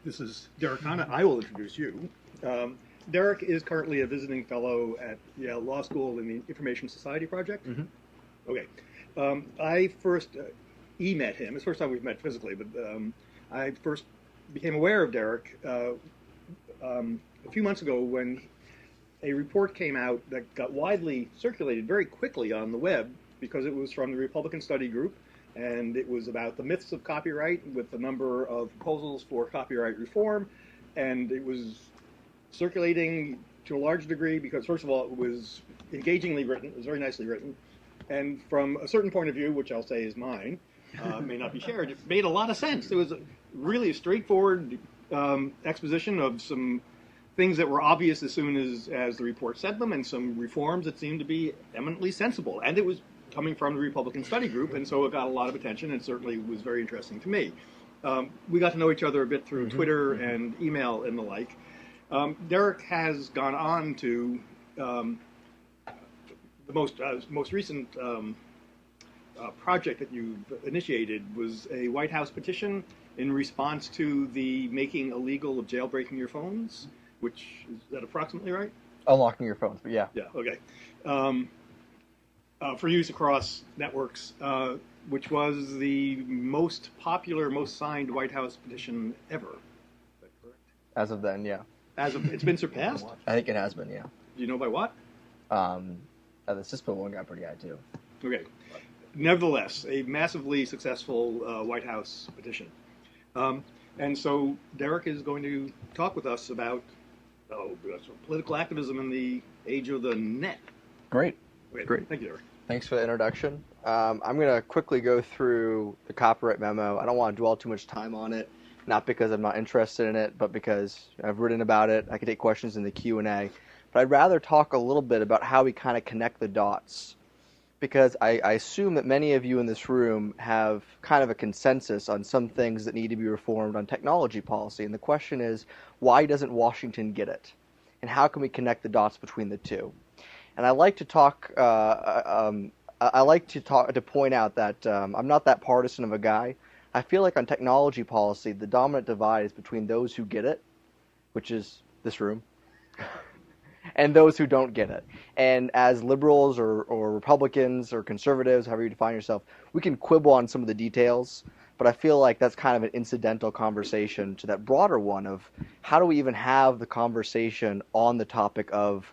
This is Derek Khanna. I will introduce you. Derek is currently a visiting fellow at Yale Law School in the Information Society Project. Mm-hmm. Okay. I first met him. It's the first time we've met physically, but I first became aware of Derek a few months ago when a report came out that got widely circulated very quickly on the web because it was from the Republican Study Group, and it was about the myths of copyright with a number of proposals for copyright reform, and it was circulating to a large degree because, first of all, it was engagingly written, it was very nicely written, and from a certain point of view, which I'll say is mine, may not be shared, it made a lot of sense. It was really a straightforward exposition of some things that were obvious as soon as the report said them, and some reforms that seemed to be eminently sensible. And it was coming from the Republican Study Group, and so it got a lot of attention, and certainly was very interesting to me. We got to know each other a bit through Twitter and email and the like. Derek has gone on to the most recent project that you've initiated was a White House petition in response to the making illegal of jailbreaking your phones, which is that approximately right? Unlocking your phones, but yeah. Yeah, okay. For use across networks, which was the most popular, most signed White House petition ever. Is that correct? As of then, yeah. It's been surpassed? I think it has been, yeah. Do you know by what? The CISPA one got pretty high, too. Okay. Nevertheless, a massively successful White House petition. And so Derek is going to talk with us about political activism in the age of the net. Great. Okay. Great. Thank you, Derek. Thanks for the introduction. I'm going to quickly go through the copyright memo. I don't want to dwell too much time on it, not because I'm not interested in it, but because I've written about it. I can take questions in the Q&A. But I'd rather talk a little bit about how we kind of connect the dots, because I assume that many of you in this room have kind of a consensus on some things that need to be reformed on technology policy. And the question is, why doesn't Washington get it? And how can we connect the dots between the two? And I like to talk. To point out that I'm not that partisan of a guy. I feel like on technology policy, the dominant divide is between those who get it, which is this room, and those who don't get it. And as liberals or Republicans or conservatives, however you define yourself, we can quibble on some of the details. But I feel like that's kind of an incidental conversation to that broader one of how do we even have the conversation on the topic of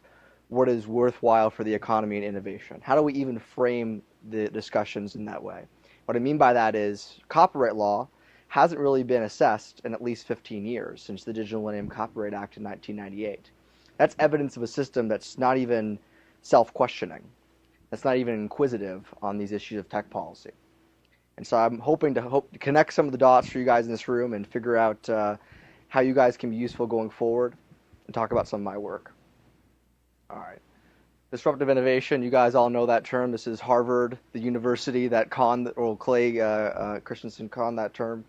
what is worthwhile for the economy and innovation? How do we even frame the discussions in that way? What I mean by that is copyright law hasn't really been assessed in at least 15 years since the Digital Millennium Copyright Act in 1998. That's evidence of a system that's not even self-questioning. That's not even inquisitive on these issues of tech policy. And so I'm hoping to connect some of the dots for you guys in this room and figure out how you guys can be useful going forward and talk about some of my work. All right. Disruptive innovation, you guys all know that term. This is Harvard, the university that Clay Christensen conned that term.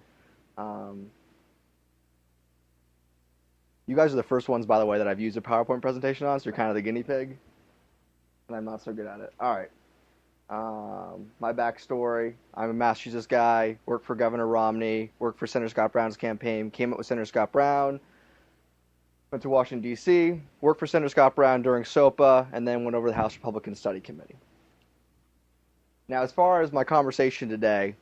You guys are the first ones, by the way, that I've used a PowerPoint presentation on, so you're kind of the guinea pig. And I'm not so good at it. All right. My backstory, I'm a Massachusetts guy, worked for Governor Romney, worked for Senator Scott Brown's campaign, came up with Senator Scott Brown, went to Washington, D.C., worked for Senator Scott Brown during SOPA, and then went over to the House Republican Study Committee. Now, as far as my conversation today,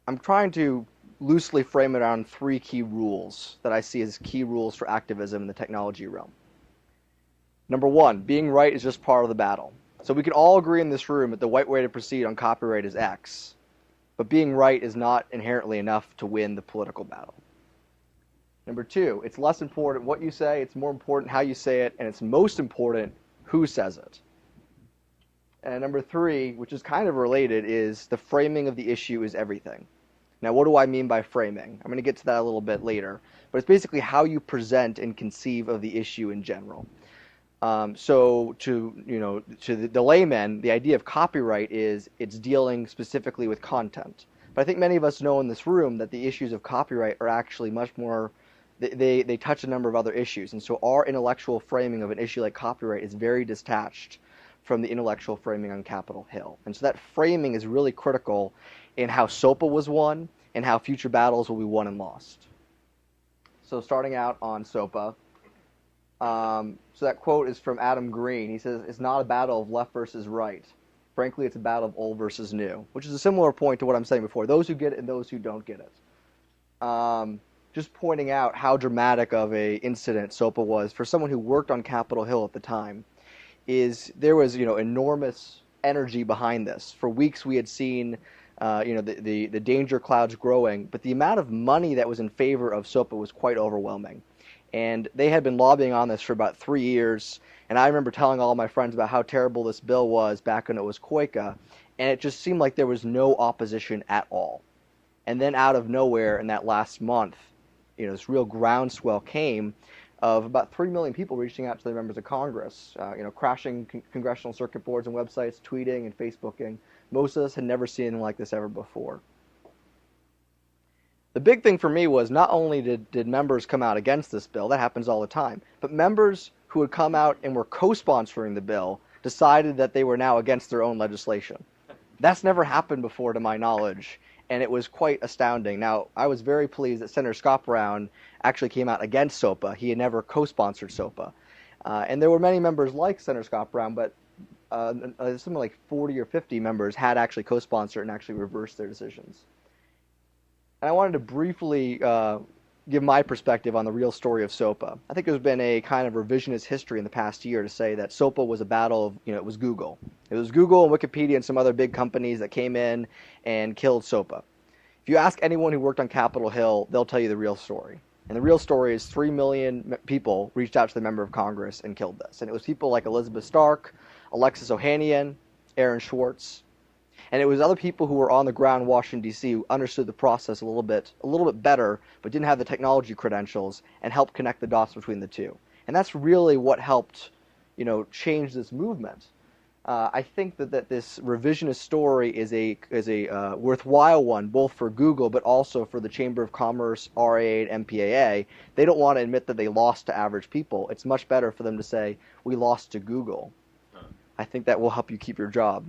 I'm trying to loosely frame it around three key rules that I see as key rules for activism in the technology realm. Number one, being right is just part of the battle. So we can all agree in this room that the right way to proceed on copyright is X, but being right is not inherently enough to win the political battle. Number two, it's less important what you say, it's more important how you say it, and it's most important who says it. And number three, which is kind of related, is the framing of the issue is everything. Now, what do I mean by framing? I'm going to get to that a little bit later, but it's basically how you present and conceive of the issue in general. So to the layman, the idea of copyright is it's dealing specifically with content. But I think many of us know in this room that the issues of copyright are actually much more, they touch a number of other issues. And so our intellectual framing of an issue like copyright is very detached from the intellectual framing on Capitol Hill. And so that framing is really critical in how SOPA was won and how future battles will be won and lost. So starting out on SOPA. So that quote is from Adam Green. He says, "It's not a battle of left versus right. Frankly, it's a battle of old versus new," which is a similar point to what I'm saying before. Those who get it and those who don't get it. Just pointing out how dramatic of a incident SOPA was for someone who worked on Capitol Hill at the time. Is there was enormous energy behind this. For weeks we had seen the danger clouds growing, but the amount of money that was in favor of SOPA was quite overwhelming. And they had been lobbying on this for about 3 years, and I remember telling all my friends about how terrible this bill was back when it was COICA, and it just seemed like there was no opposition at all. And then out of nowhere in that last month, this real groundswell came of about 3 million people reaching out to their members of Congress, crashing congressional circuit boards and websites, tweeting and Facebooking. Most of us had never seen anything like this ever before. The big thing for me was not only did members come out against this bill, that happens all the time, but members who had come out and were co-sponsoring the bill decided that they were now against their own legislation. That's never happened before to my knowledge, and it was quite astounding. Now, I was very pleased that Senator Scott Brown actually came out against SOPA. He had never co-sponsored SOPA. And there were many members like Senator Scott Brown, but something like 40 or 50 members had actually co-sponsored and actually reversed their decisions. And I wanted to briefly give my perspective on the real story of SOPA. I think there's been a kind of revisionist history in the past year to say that SOPA was a battle of, it was Google. It was Google and Wikipedia and some other big companies that came in and killed SOPA. If you ask anyone who worked on Capitol Hill, they'll tell you the real story. And the real story is 3 million people reached out to the member of Congress and killed this. And it was people like Elizabeth Stark, Alexis Ohanian, Aaron Schwartz. And it was other people who were on the ground in Washington, D.C. who understood the process a little bit better, but didn't have the technology credentials and helped connect the dots between the two. And that's really what helped, change this movement. I think that this revisionist story is a worthwhile one, both for Google, but also for the Chamber of Commerce, RAA, and MPAA. They don't want to admit that they lost to average people. It's much better for them to say, we lost to Google. I think that will help you keep your job.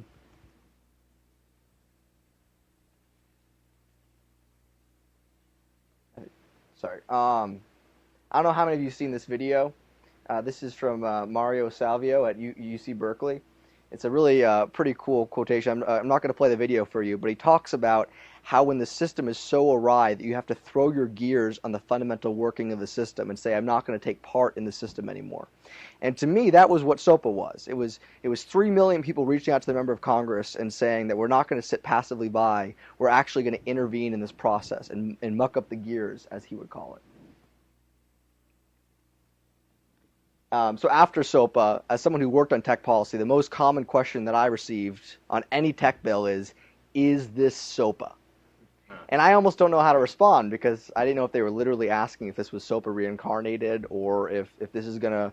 Sorry. I don't know how many of you have seen this video. This is from Mario Salvio at UC Berkeley. It's a really pretty cool quotation. I'm not going to play the video for you, but he talks about how when the system is so awry that you have to throw your gears on the fundamental working of the system and say, I'm not going to take part in the system anymore. And to me, that was what SOPA was. It was 3 million people reaching out to the member of Congress and saying that we're not going to sit passively by. We're actually going to intervene in this process and muck up the gears, as he would call it. So after SOPA, as someone who worked on tech policy, the most common question that I received on any tech bill is this SOPA? And I almost don't know how to respond because I didn't know if they were literally asking if this was SOPA reincarnated or if this is going to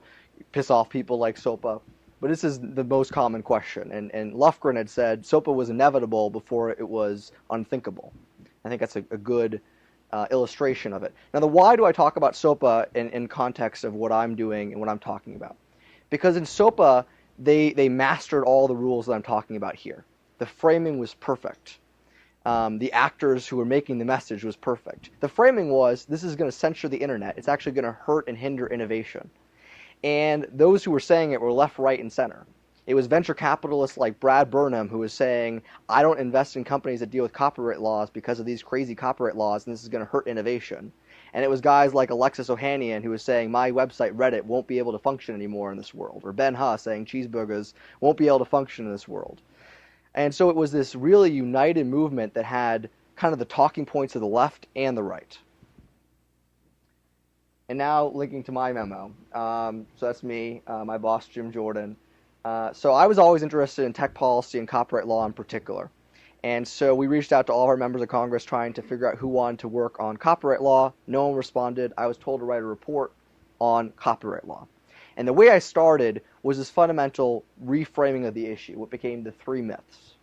piss off people like SOPA. But this is the most common question. And Lufgren had said SOPA was inevitable before it was unthinkable. I think that's a good illustration of it. Now, why do I talk about SOPA in context of what I'm doing and what I'm talking about? Because in SOPA, they mastered all the rules that I'm talking about here. The framing was perfect. The actors who were making the message was perfect. The framing was, this is going to censor the internet. It's actually going to hurt and hinder innovation. And those who were saying it were left, right, and center. It was venture capitalists like Brad Burnham who was saying, I don't invest in companies that deal with copyright laws because of these crazy copyright laws, and this is going to hurt innovation. And it was guys like Alexis Ohanian who was saying, my website, Reddit, won't be able to function anymore in this world. Or Ben Huss saying, cheeseburgers won't be able to function in this world. And so it was this really united movement that had kind of the talking points of the left and the right. And now linking to my memo. So that's me, my boss, Jim Jordan. So I was always interested in tech policy and copyright law in particular. And so we reached out to all of our members of Congress trying to figure out who wanted to work on copyright law. No one responded. I was told to write a report on copyright law. And the way I started was this fundamental reframing of the issue, what became the 3 myths.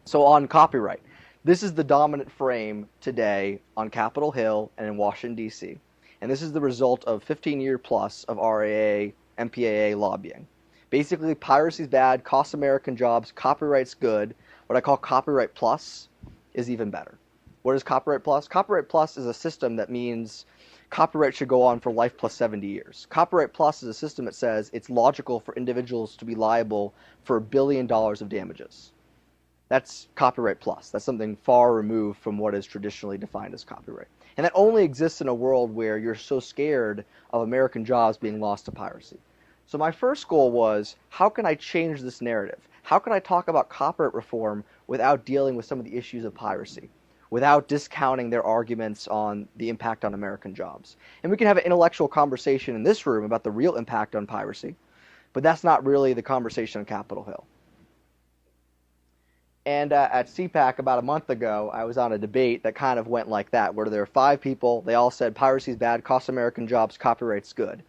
So on copyright, this is the dominant frame today on Capitol Hill and in Washington, D.C. And this is the result of 15-year plus of RAA, MPAA lobbying. Basically, piracy's bad, costs American jobs, copyright's good. What I call copyright plus is even better. What is copyright plus? Copyright plus is a system that means copyright should go on for life plus 70 years. Copyright Plus is a system that says it's logical for individuals to be liable for $1 billion of damages. That's Copyright Plus. That's something far removed from what is traditionally defined as copyright. And that only exists in a world where you're so scared of American jobs being lost to piracy. So my first goal was, how can I change this narrative? How can I talk about copyright reform without dealing with some of the issues of piracy, without discounting their arguments on the impact on American jobs? And we can have an intellectual conversation in this room about the real impact on piracy, but that's not really the conversation on Capitol Hill. And at CPAC about a month ago, I was on a debate that kind of went like that, where there were 5 people. They all said piracy's bad, costs American jobs, copyright's good.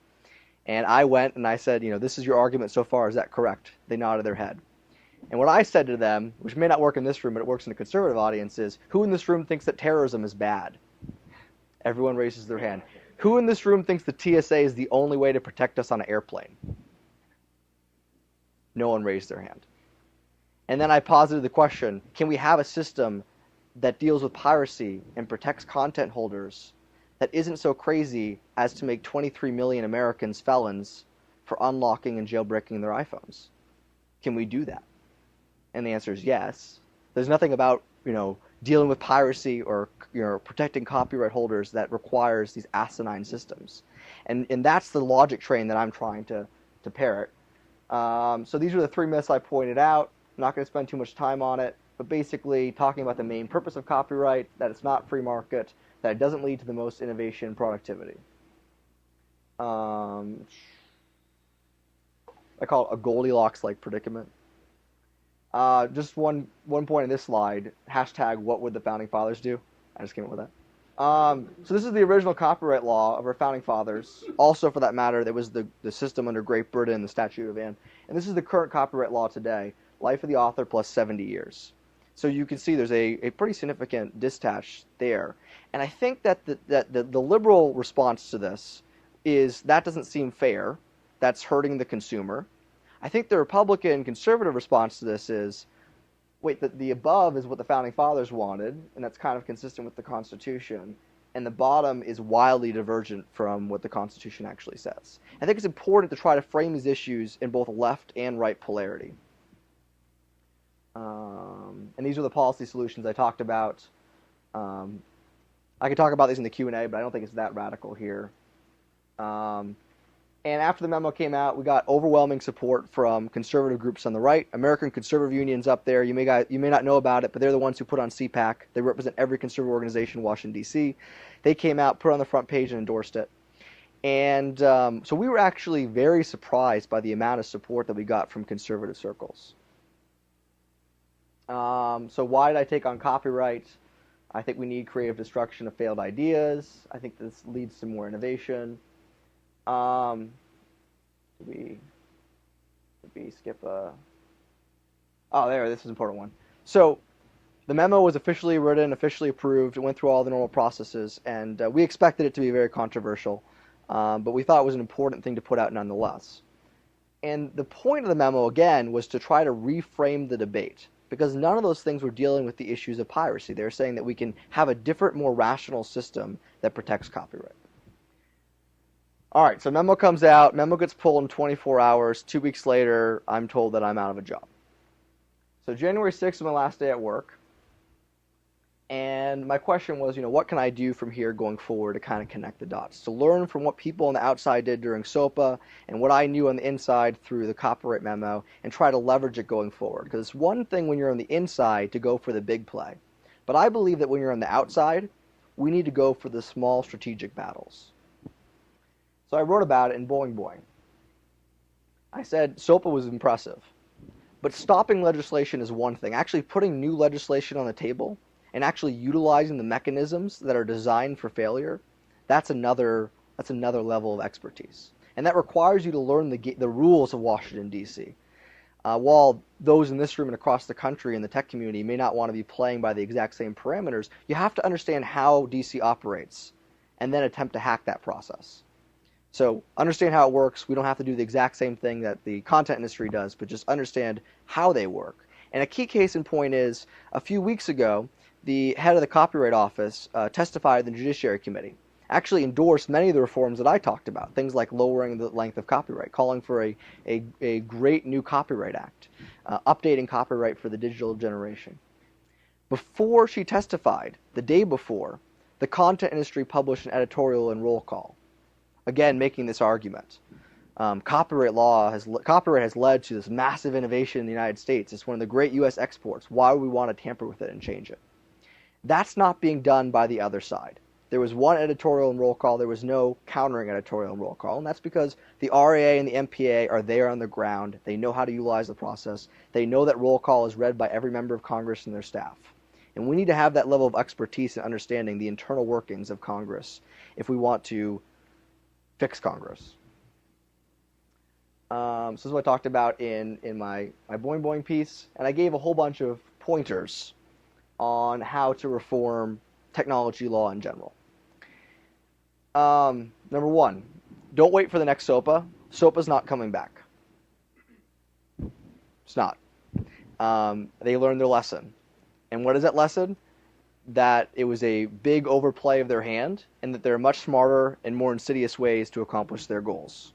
And I went and I said, this is your argument so far, is that correct? They nodded their head. And what I said to them, which may not work in this room, but it works in a conservative audience, is, who in this room thinks that terrorism is bad? Everyone raises their hand. Who in this room thinks the TSA is the only way to protect us on an airplane? No one raised their hand. And then I posited the question, can we have a system that deals with piracy and protects content holders that isn't so crazy as to make 23 million Americans felons for unlocking and jailbreaking their iPhones? Can we do that? And the answer is yes. There's nothing about, dealing with piracy or protecting copyright holders that requires these asinine systems. And that's the logic train that I'm trying to parrot. So these are the 3 myths I pointed out. I'm not going to spend too much time on it, but basically talking about the main purpose of copyright, that it's not free market, that it doesn't lead to the most innovation and productivity. I call it a Goldilocks-like predicament. Just one point in this slide, hashtag what would the Founding Fathers do? I just came up with that. So this is the original copyright law of our Founding Fathers. Also, for that matter, there was the system under Great Britain, the Statute of Anne. And this is the current copyright law today, life of the author plus 70 years. So you can see there's a pretty significant disattach there. And I think that the liberal response to this is that doesn't seem fair. That's hurting the consumer. I think the Republican conservative response to this is, wait, the above is what the Founding Fathers wanted, and that's kind of consistent with the Constitution, and the bottom is wildly divergent from what the Constitution actually says. I think it's important to try to frame these issues in both left and right polarity. And these are the policy solutions I talked about. I could talk about these in the Q&A, but I don't think it's that radical here. And after the memo came out, we got overwhelming support from conservative groups on the right. American Conservative Union's up there. You may not know about it, but they're the ones who put on CPAC. They represent every conservative organization in Washington, D.C. They came out, put it on the front page, and endorsed it. And so we were actually very surprised by the amount of support that we got from conservative circles. So why did I take on copyright? I think we need creative destruction of failed ideas. I think this leads to more innovation. Did we skip a... Oh, there, this is an important one. So the memo was officially written, officially approved. It went through all the normal processes, and we expected it to be very controversial, but we thought it was an important thing to put out nonetheless. And the point of the memo, again, was to try to reframe the debate, because none of those things were dealing with the issues of piracy. They were saying that we can have a different, more rational system that protects copyright. All right, so memo comes out. Memo gets pulled in 24 hours. 2 weeks later, I'm told that I'm out of a job. So January 6th was my last day at work. And my question was, what can I do from here going forward to kind of connect the dots? To learn from what people on the outside did during SOPA and what I knew on the inside through the copyright memo and try to leverage it going forward. Because it's one thing when you're on the inside to go for the big play. But I believe that when you're on the outside, we need to go for the small strategic battles. So I wrote about it in Boing Boing. I said SOPA was impressive, but stopping legislation is one thing. Actually putting new legislation on the table and actually utilizing the mechanisms that are designed for failure, that's another level of expertise. And that requires you to learn the rules of Washington, D.C. While those in this room and across the country and the tech community may not want to be playing by the exact same parameters, you have to understand how D.C. operates and then attempt to hack that process. So understand how it works. We don't have to do the exact same thing that the content industry does, but just understand how they work. And a key case in point is, a few weeks ago, the head of the Copyright Office testified in the Judiciary Committee. actually endorsed many of the reforms that I talked about, things like lowering the length of copyright, calling for a great new copyright act, updating copyright for the digital generation. Before she testified, the day before, the content industry published an editorial and roll call, again making this argument. Copyright has led to this massive innovation in the United States. It's one of the great U.S. exports. Why would we want to tamper with it and change it? That's not being done by the other side. There was one editorial and roll call. There was no countering editorial and roll call, and that's because the RAA and the MPA are there on the ground. They know how to utilize the process. They know that roll call is read by every member of Congress and their staff. And we need to have that level of expertise in understanding the internal workings of Congress if we want to fix Congress. So this is what I talked about in my Boing Boing piece, and I gave a whole bunch of pointers on how to reform technology law in general. Number one, don't wait for the next SOPA. SOPA's not coming back. It's not. They learned their lesson. And what is that lesson? That it was a big overplay of their hand, and that there are much smarter and more insidious ways to accomplish their goals.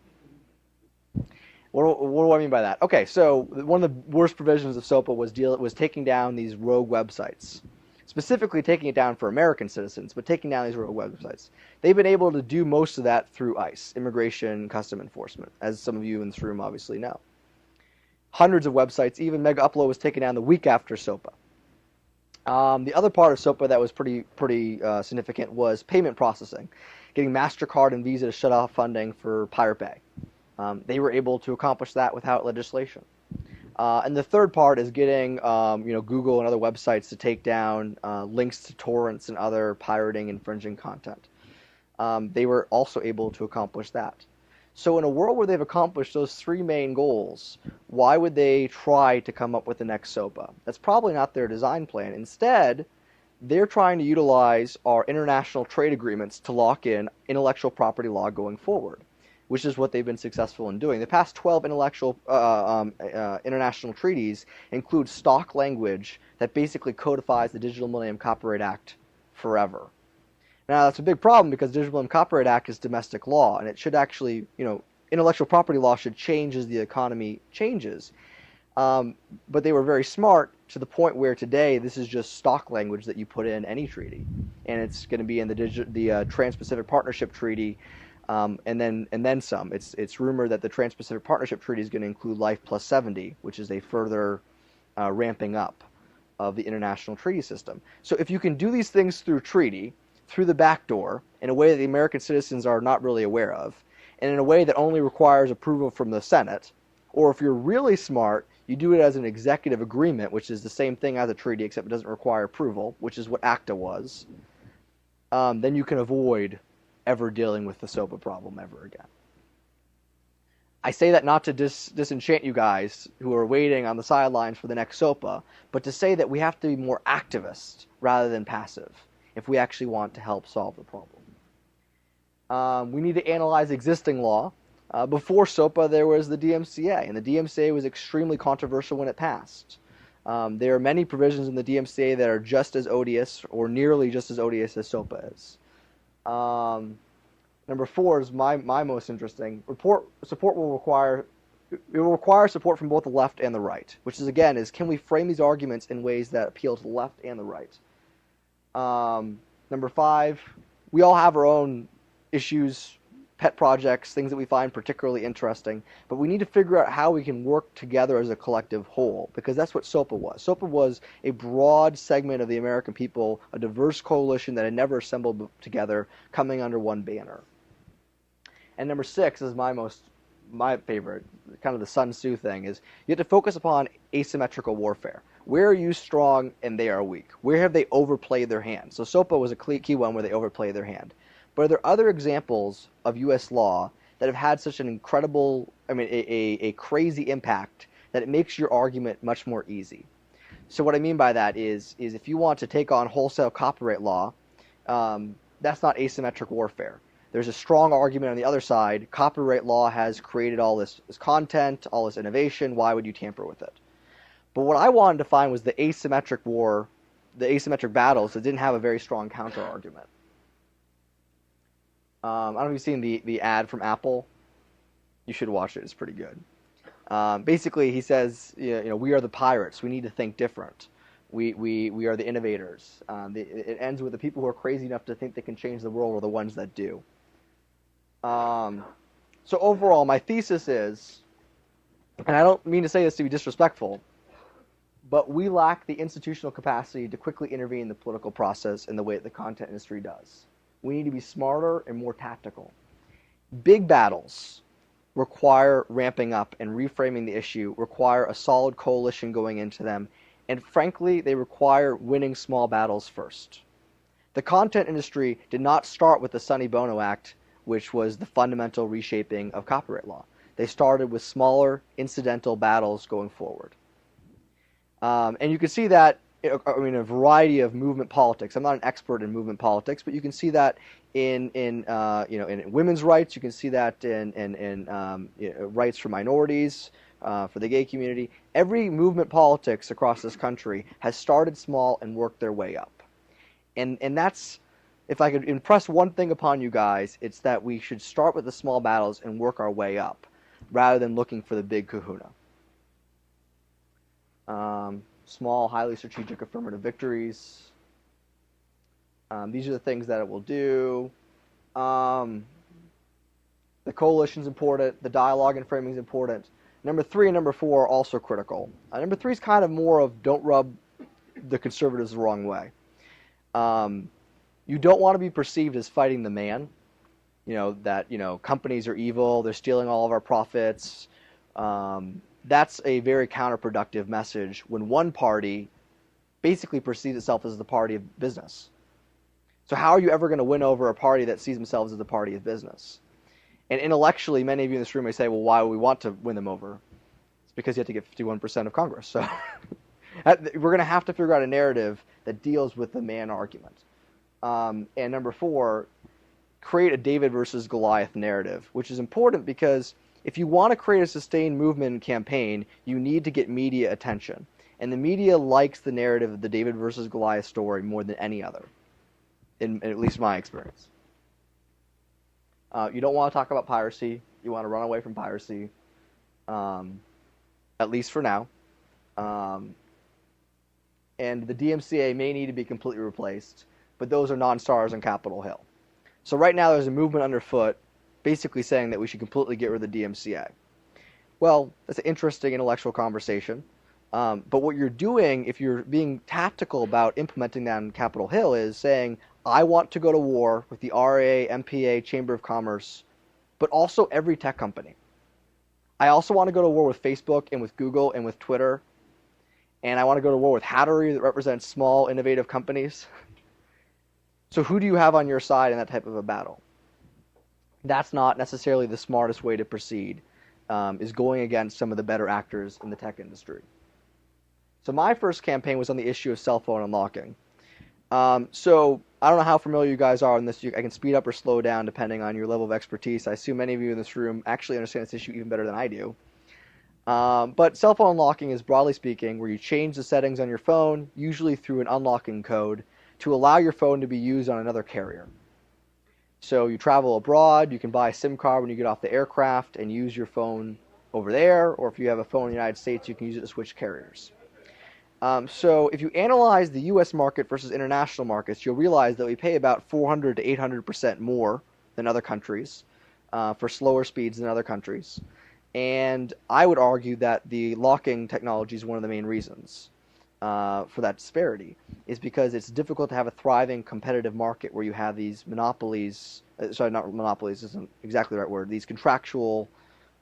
What do I mean by that? Okay, so one of the worst provisions of SOPA was taking down these rogue websites. Specifically taking it down for American citizens, but taking down these rogue websites. They've been able to do most of that through ICE, Immigration Custom Enforcement, as some of you in this room obviously know. Hundreds of websites, even Mega Upload was taken down the week after SOPA. The other part of SOPA that was pretty significant was payment processing, getting MasterCard and Visa to shut off funding for Pirate Bay. They were able to accomplish that without legislation. And the third part is getting Google and other websites to take down links to torrents and other pirating, infringing content. They were also able to accomplish that. So in a world where they've accomplished those three main goals, why would they try to come up with the next SOPA? That's probably not their design plan. Instead, they're trying to utilize our international trade agreements to lock in intellectual property law going forward, which is what they've been successful in doing. The past 12 international treaties include stock language that basically codifies the Digital Millennium Copyright Act forever. Now, that's a big problem because the Digital Millennium Copyright Act is domestic law, and it should actually, intellectual property law should change as the economy changes. But they were very smart to the point where today this is just stock language that you put in any treaty, and it's going to be in the Trans-Pacific Partnership Treaty. And then some. It's rumored that the Trans-Pacific Partnership Treaty is going to include Life Plus 70, which is a further ramping up of the international treaty system. So if you can do these things through treaty, through the back door, in a way that the American citizens are not really aware of, and in a way that only requires approval from the Senate, or if you're really smart, you do it as an executive agreement, which is the same thing as a treaty, except it doesn't require approval, which is what ACTA was, then you can avoid ever dealing with the SOPA problem ever again. I say that not to disenchant you guys who are waiting on the sidelines for the next SOPA, but to say that we have to be more activist rather than passive if we actually want to help solve the problem. We need to analyze existing law. Before SOPA, there was the DMCA, and the DMCA was extremely controversial when it passed. There are many provisions in the DMCA that are just as odious, or nearly just as odious as SOPA is. Number 4 is my most interesting. Support will require support from both the left and the right, which is again can we frame these arguments in ways that appeal to the left and the right. Number 5, we all have our own issues, pet projects, things that we find particularly interesting, but we need to figure out how we can work together as a collective whole, because that's what SOPA was. SOPA was a broad segment of the American people, a diverse coalition that had never assembled together, coming under one banner. And number 6 is my favorite, kind of the Sun Tzu thing, is you have to focus upon asymmetrical warfare. Where are you strong and they are weak? Where have they overplayed their hand? So SOPA was a key one where they overplayed their hand. But are there other examples of U.S. law that have had such an incredible, a crazy impact that it makes your argument much more easy? So what I mean by that is if you want to take on wholesale copyright law, that's not asymmetric warfare. There's a strong argument on the other side. Copyright law has created all this content, all this innovation. Why would you tamper with it? But what I wanted to find was the asymmetric war, the asymmetric battles that didn't have a very strong counter argument. I don't know if you've seen the ad from Apple. You should watch it. It's pretty good. Basically, he says, we are the pirates. We need to think different. We are the innovators. It ends with the people who are crazy enough to think they can change the world are the ones that do. So overall, my thesis is, and I don't mean to say this to be disrespectful, but we lack the institutional capacity to quickly intervene in the political process in the way that the content industry does. We need to be smarter and more tactical. Big battles require ramping up and reframing the issue, require a solid coalition going into them, and frankly, they require winning small battles first. The content industry did not start with the Sonny Bono Act, which was the fundamental reshaping of copyright law. They started with smaller, incidental battles going forward. And you can see that in a variety of movement politics. I'm not an expert in movement politics, but you can see that in women's rights. You can see that in rights for minorities, for the gay community. Every movement politics across this country has started small and worked their way up. And that's, if I could impress one thing upon you guys, it's that we should start with the small battles and work our way up, rather than looking for the big kahuna. Small, highly strategic affirmative victories. These are the things that it will do. The coalition's important. The dialogue and framing is important. Number 3 and number 4 are also critical. Number 3 is kind of more of don't rub the conservatives the wrong way. You don't want to be perceived as fighting the man. That companies are evil. They're stealing all of our profits. That's a very counterproductive message when one party basically perceives itself as the party of business. So how are you ever going to win over a party that sees themselves as the party of business? And intellectually, many of you in this room may say, well, why would we want to win them over? It's because you have to get 51% of Congress. So we're going to have to figure out a narrative that deals with the man argument. And number 4, create a David versus Goliath narrative, which is important because if you want to create a sustained movement and campaign, you need to get media attention. And the media likes the narrative of the David versus Goliath story more than any other, in at least my experience. You don't want to talk about piracy. You want to run away from piracy, at least for now. And the DMCA may need to be completely replaced, but those are non-stars on Capitol Hill. So right now there's a movement underfoot basically saying that we should completely get rid of the DMCA. Well, that's an interesting intellectual conversation. But what you're doing, if you're being tactical about implementing that on Capitol Hill, is saying, I want to go to war with the RA, MPA, Chamber of Commerce, but also every tech company. I also want to go to war with Facebook and with Google and with Twitter. And I want to go to war with Hattery that represents small, innovative companies. So who do you have on your side in that type of a battle? That's not necessarily the smartest way to proceed, is going against some of the better actors in the tech industry. So my first campaign was on the issue of cell phone unlocking. So I don't know how familiar you guys are on this. I can speed up or slow down depending on your level of expertise. I assume many of you in this room actually understand this issue even better than I do. But cell phone unlocking is, broadly speaking, where you change the settings on your phone, usually through an unlocking code, to allow your phone to be used on another carrier. So you travel abroad, you can buy a SIM card when you get off the aircraft and use your phone over there, or if you have a phone in the United States, you can use it to switch carriers. So if you analyze the U.S. market versus international markets, you'll realize that we pay about 400 to 800% more than other countries for slower speeds than other countries. And I would argue that the locking technology is one of the main reasons for that disparity, is because it's difficult to have a thriving competitive market where you have these monopolies, sorry, not monopolies, isn't exactly the right word, these contractual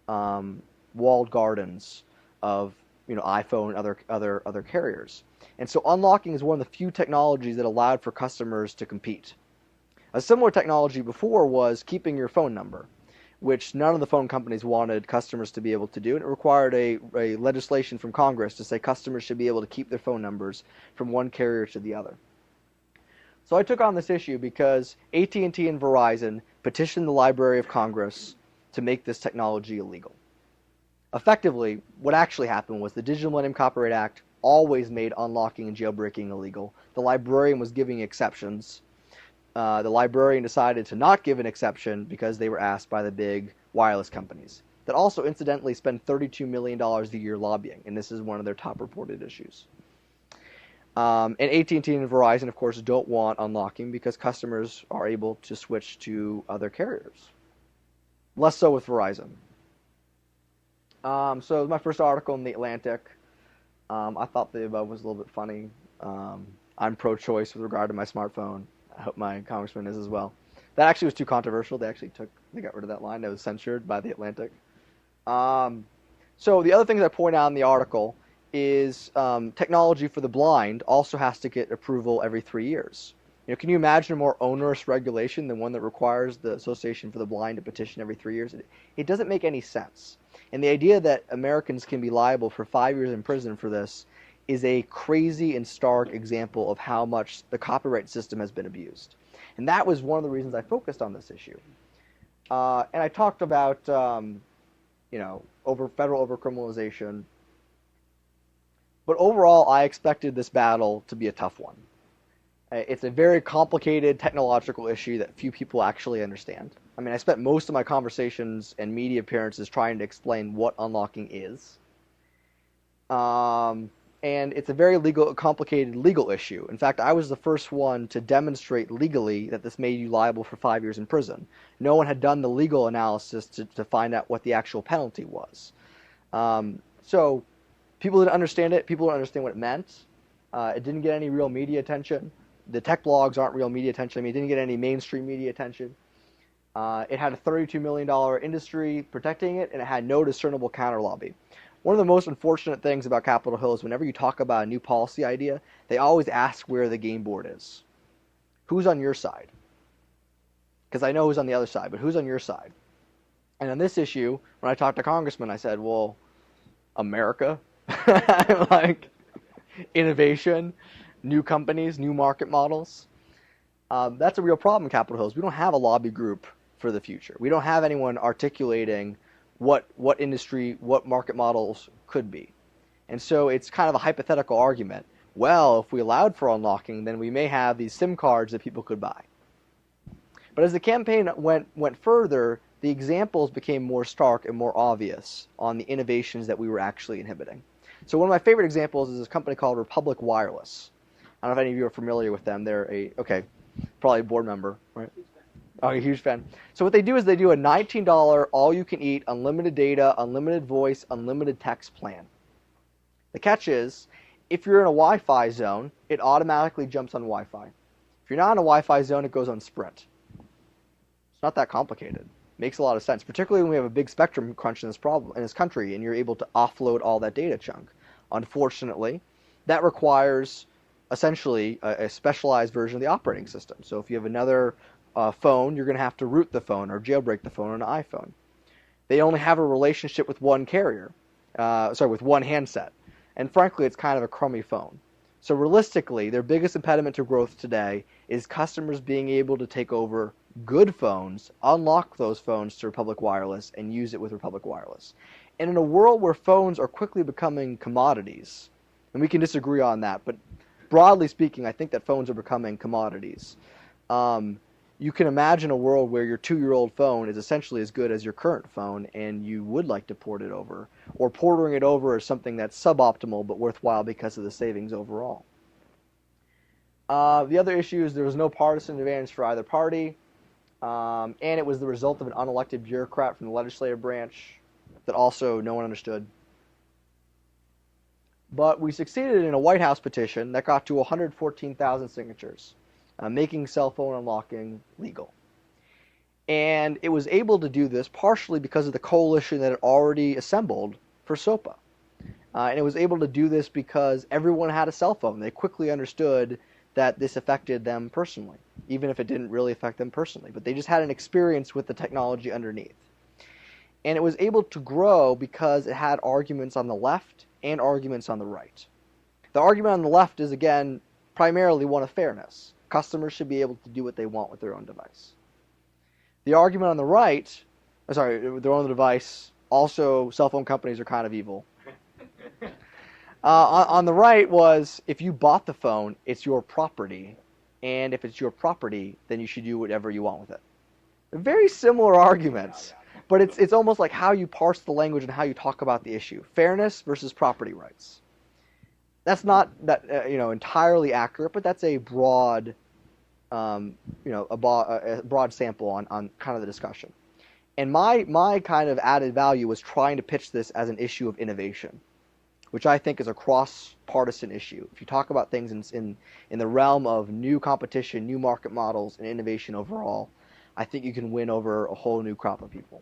walled gardens of iPhone and other carriers. And so unlocking is one of the few technologies that allowed for customers to compete. A similar technology before was keeping your phone number, which none of the phone companies wanted customers to be able to do, and it required a legislation from Congress to say customers should be able to keep their phone numbers from one carrier to the other. So I took on this issue because AT&T and Verizon petitioned the Library of Congress to make this technology illegal. Effectively, what actually happened was the Digital Millennium Copyright Act always made unlocking and jailbreaking illegal. The librarian was giving exceptions. the librarian decided to not give an exception because they were asked by the big wireless companies that also incidentally spend $32 million a year lobbying, and this is one of their top reported issues. And AT&T and Verizon, of course, don't want unlocking because customers are able to switch to other carriers. Less so with Verizon. So my first article in The Atlantic, I thought the above was a little bit funny. I'm pro-choice with regard to my smartphone. I hope my congressman is as well. That actually was too controversial. They got rid of that line. That was censored by The Atlantic. So the other things I point out in the article is technology for the blind also has to get approval every 3 years. Can you imagine a more onerous regulation than one that requires the Association for the Blind to petition every 3 years? It doesn't make any sense. And the idea that Americans can be liable for 5 years in prison for this is a crazy and stark example of how much the copyright system has been abused. And that was one of the reasons I focused on this issue. And I talked about, federal overcriminalization. But overall, I expected this battle to be a tough one. It's a very complicated technological issue that few people actually understand. I mean, I spent most of my conversations and media appearances trying to explain what unlocking is. And it's a very complicated legal issue. In fact, I was the first one to demonstrate legally that this made you liable for 5 years in prison. No one had done the legal analysis to find out what the actual penalty was. So people didn't understand it. People didn't understand what it meant. It didn't get any real media attention. The tech blogs aren't real media attention. I mean, it didn't get any mainstream media attention. It had a $32 million industry protecting it, and it had no discernible counter lobby. One of the most unfortunate things about Capitol Hill is whenever you talk about a new policy idea, they always ask where the game board is. Who's on your side? Because I know who's on the other side, but who's on your side? And on this issue, when I talked to congressmen, I said, well, America? Like, innovation, new companies, new market models. That's a real problem in Capitol Hill. We don't have a lobby group for the future. We don't have anyone articulating what industry, what market models could be. And so it's kind of a hypothetical argument. Well, if we allowed for unlocking, then we may have these SIM cards that people could buy. But as the campaign went further, the examples became more stark and more obvious on the innovations that we were actually inhibiting. So one of my favorite examples is this company called Republic Wireless. I don't know if any of you are familiar with them. They're probably a board member, right? Oh, a huge fan. So what they do is they do a $19 all-you-can-eat, unlimited data, unlimited voice, unlimited text plan. The catch is, if you're in a Wi-Fi zone, it automatically jumps on Wi-Fi. If you're not in a Wi-Fi zone, it goes on Sprint. It's not that complicated. Makes a lot of sense, particularly when we have a big spectrum crunch in this country, and you're able to offload all that data chunk. Unfortunately, that requires essentially a specialized version of the operating system. So if you have another phone, you're going to have to root the phone or jailbreak the phone on an iPhone. They only have a relationship with one carrier, with one handset. And frankly, it's kind of a crummy phone. So realistically, their biggest impediment to growth today is customers being able to take over good phones, unlock those phones to Republic Wireless, and use it with Republic Wireless. And in a world where phones are quickly becoming commodities, and we can disagree on that, but broadly speaking, I think that phones are becoming commodities. You can imagine a world where your 2-year-old phone is essentially as good as your current phone, and you would like to port it over. Or porting it over is something that's suboptimal but worthwhile because of the savings overall. The other issue is there was no partisan advantage for either party, and it was the result of an unelected bureaucrat from the legislative branch that also no one understood. But we succeeded in a White House petition that got to 114,000 signatures, making cell phone unlocking legal. And it was able to do this partially because of the coalition that had already assembled for SOPA. And it was able to do this because everyone had a cell phone. They quickly understood that this affected them personally, even if it didn't really affect them personally. But they just had an experience with the technology underneath. And it was able to grow because it had arguments on the left and arguments on the right. The argument on the left is, again, primarily one of fairness. Customers should be able to do what they want with their own device. The argument on the right, their own device, also cell phone companies are kind of evil. On the right was, if you bought the phone, it's your property, and if it's your property, then you should do whatever you want with it. Very similar arguments, but it's almost like how you parse the language and how you talk about the issue. Fairness versus property rights. That's not that entirely accurate, but that's a broad a broad sample on kind of the discussion. And my kind of added value was trying to pitch this as an issue of innovation, which I think is a cross-partisan issue. If you talk about things in the realm of new competition, new market models, and innovation overall, I think you can win over a whole new crop of people.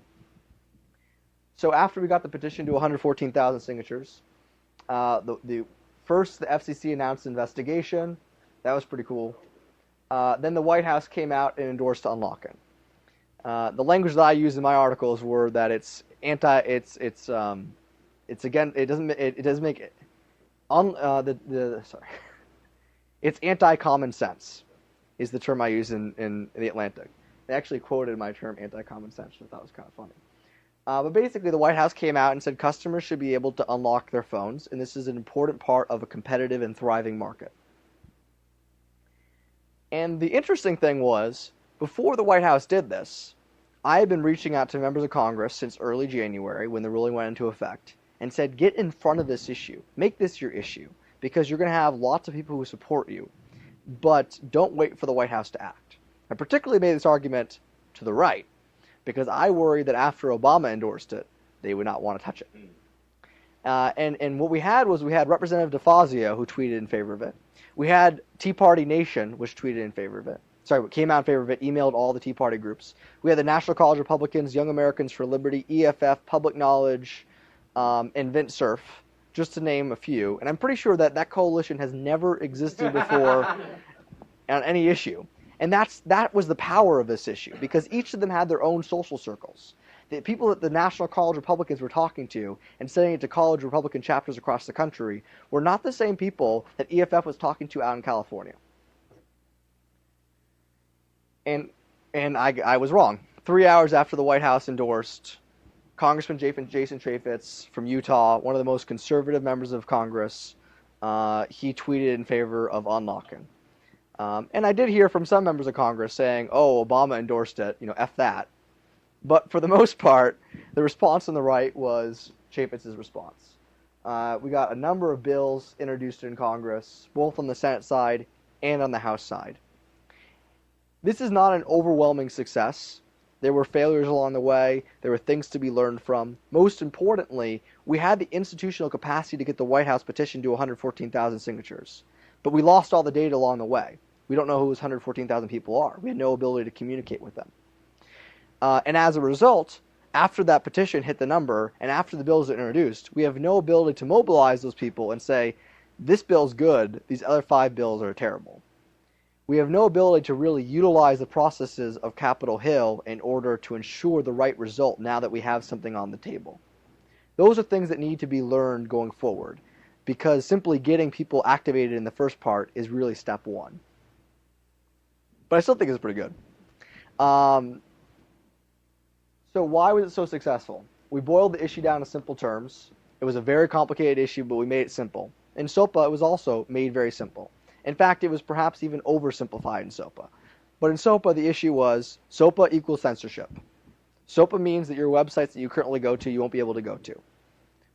So after we got the petition to 114,000 signatures, first the FCC announced an investigation. That was pretty cool. Then the White House came out and endorsed unlocking. The language that I used in my articles were that it's anti-common sense is the term I use in The Atlantic. They actually quoted my term anti-common sense, which I thought was kind of funny. But basically, the White House came out and said customers should be able to unlock their phones, and this is an important part of a competitive and thriving market. And the interesting thing was, before the White House did this, I had been reaching out to members of Congress since early January when the ruling went into effect and said, get in front of this issue. Make this your issue, because you're going to have lots of people who support you, but don't wait for the White House to act. I particularly made this argument to the right, because I worry that after Obama endorsed it, they would not want to touch it. And what we had Representative DeFazio, who tweeted in favor of it. We had Tea Party Nation, which tweeted in favor of it. Came out in favor of it, emailed all the Tea Party groups. We had the National College Republicans, Young Americans for Liberty, EFF, Public Knowledge, and Vint Cerf, just to name a few. And I'm pretty sure that coalition has never existed before on any issue. And that was the power of this issue, because each of them had their own social circles. The people that the National College Republicans were talking to and sending it to college Republican chapters across the country were not the same people that EFF was talking to out in California. And I was wrong. 3 hours after the White House endorsed, Congressman Jason Chaffetz from Utah, one of the most conservative members of Congress, he tweeted in favor of unlocking. And I did hear from some members of Congress saying, oh, Obama endorsed it, F that. But for the most part, the response on the right was Chaffetz's response. We got a number of bills introduced in Congress, both on the Senate side and on the House side. This is not an overwhelming success. There were failures along the way. There were things to be learned from. Most importantly, we had the institutional capacity to get the White House petition to 114,000 signatures. But we lost all the data along the way. We don't know who those 114,000 people are. We had no ability to communicate with them. And as a result, after that petition hit the number and after the bills are introduced, we have no ability to mobilize those people and say, this bill's good, these other 5 bills are terrible. We have no ability to really utilize the processes of Capitol Hill in order to ensure the right result now that we have something on the table. Those are things that need to be learned going forward, because simply getting people activated in the first part is really step one. But I still think it's pretty good. So why was it so successful? We boiled the issue down to simple terms. It was a very complicated issue, but we made it simple. In SOPA, it was also made very simple. In fact, it was perhaps even oversimplified in SOPA. But in SOPA, the issue was SOPA equals censorship. SOPA means that your websites that you currently go to, you won't be able to go to.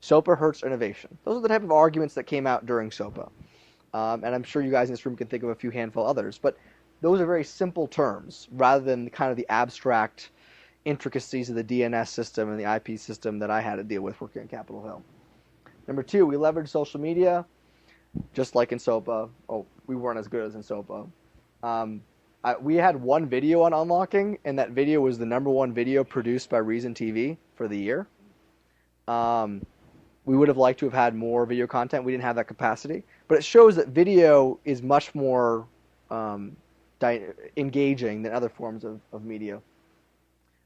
SOPA hurts innovation. Those are the type of arguments that came out during SOPA. And I'm sure you guys in this room can think of a few handful others. But those are very simple terms rather than kind of the abstract intricacies of the DNS system and the IP system that I had to deal with working on Capitol Hill. Number 2, we leveraged social media, just like in SOPA. Oh, we weren't as good as in SOPA. We had one video on unlocking, and that video was the #1 video produced by Reason TV for the year. We would have liked to have had more video content. We didn't have that capacity. But it shows that video is much more engaging than other forms of media.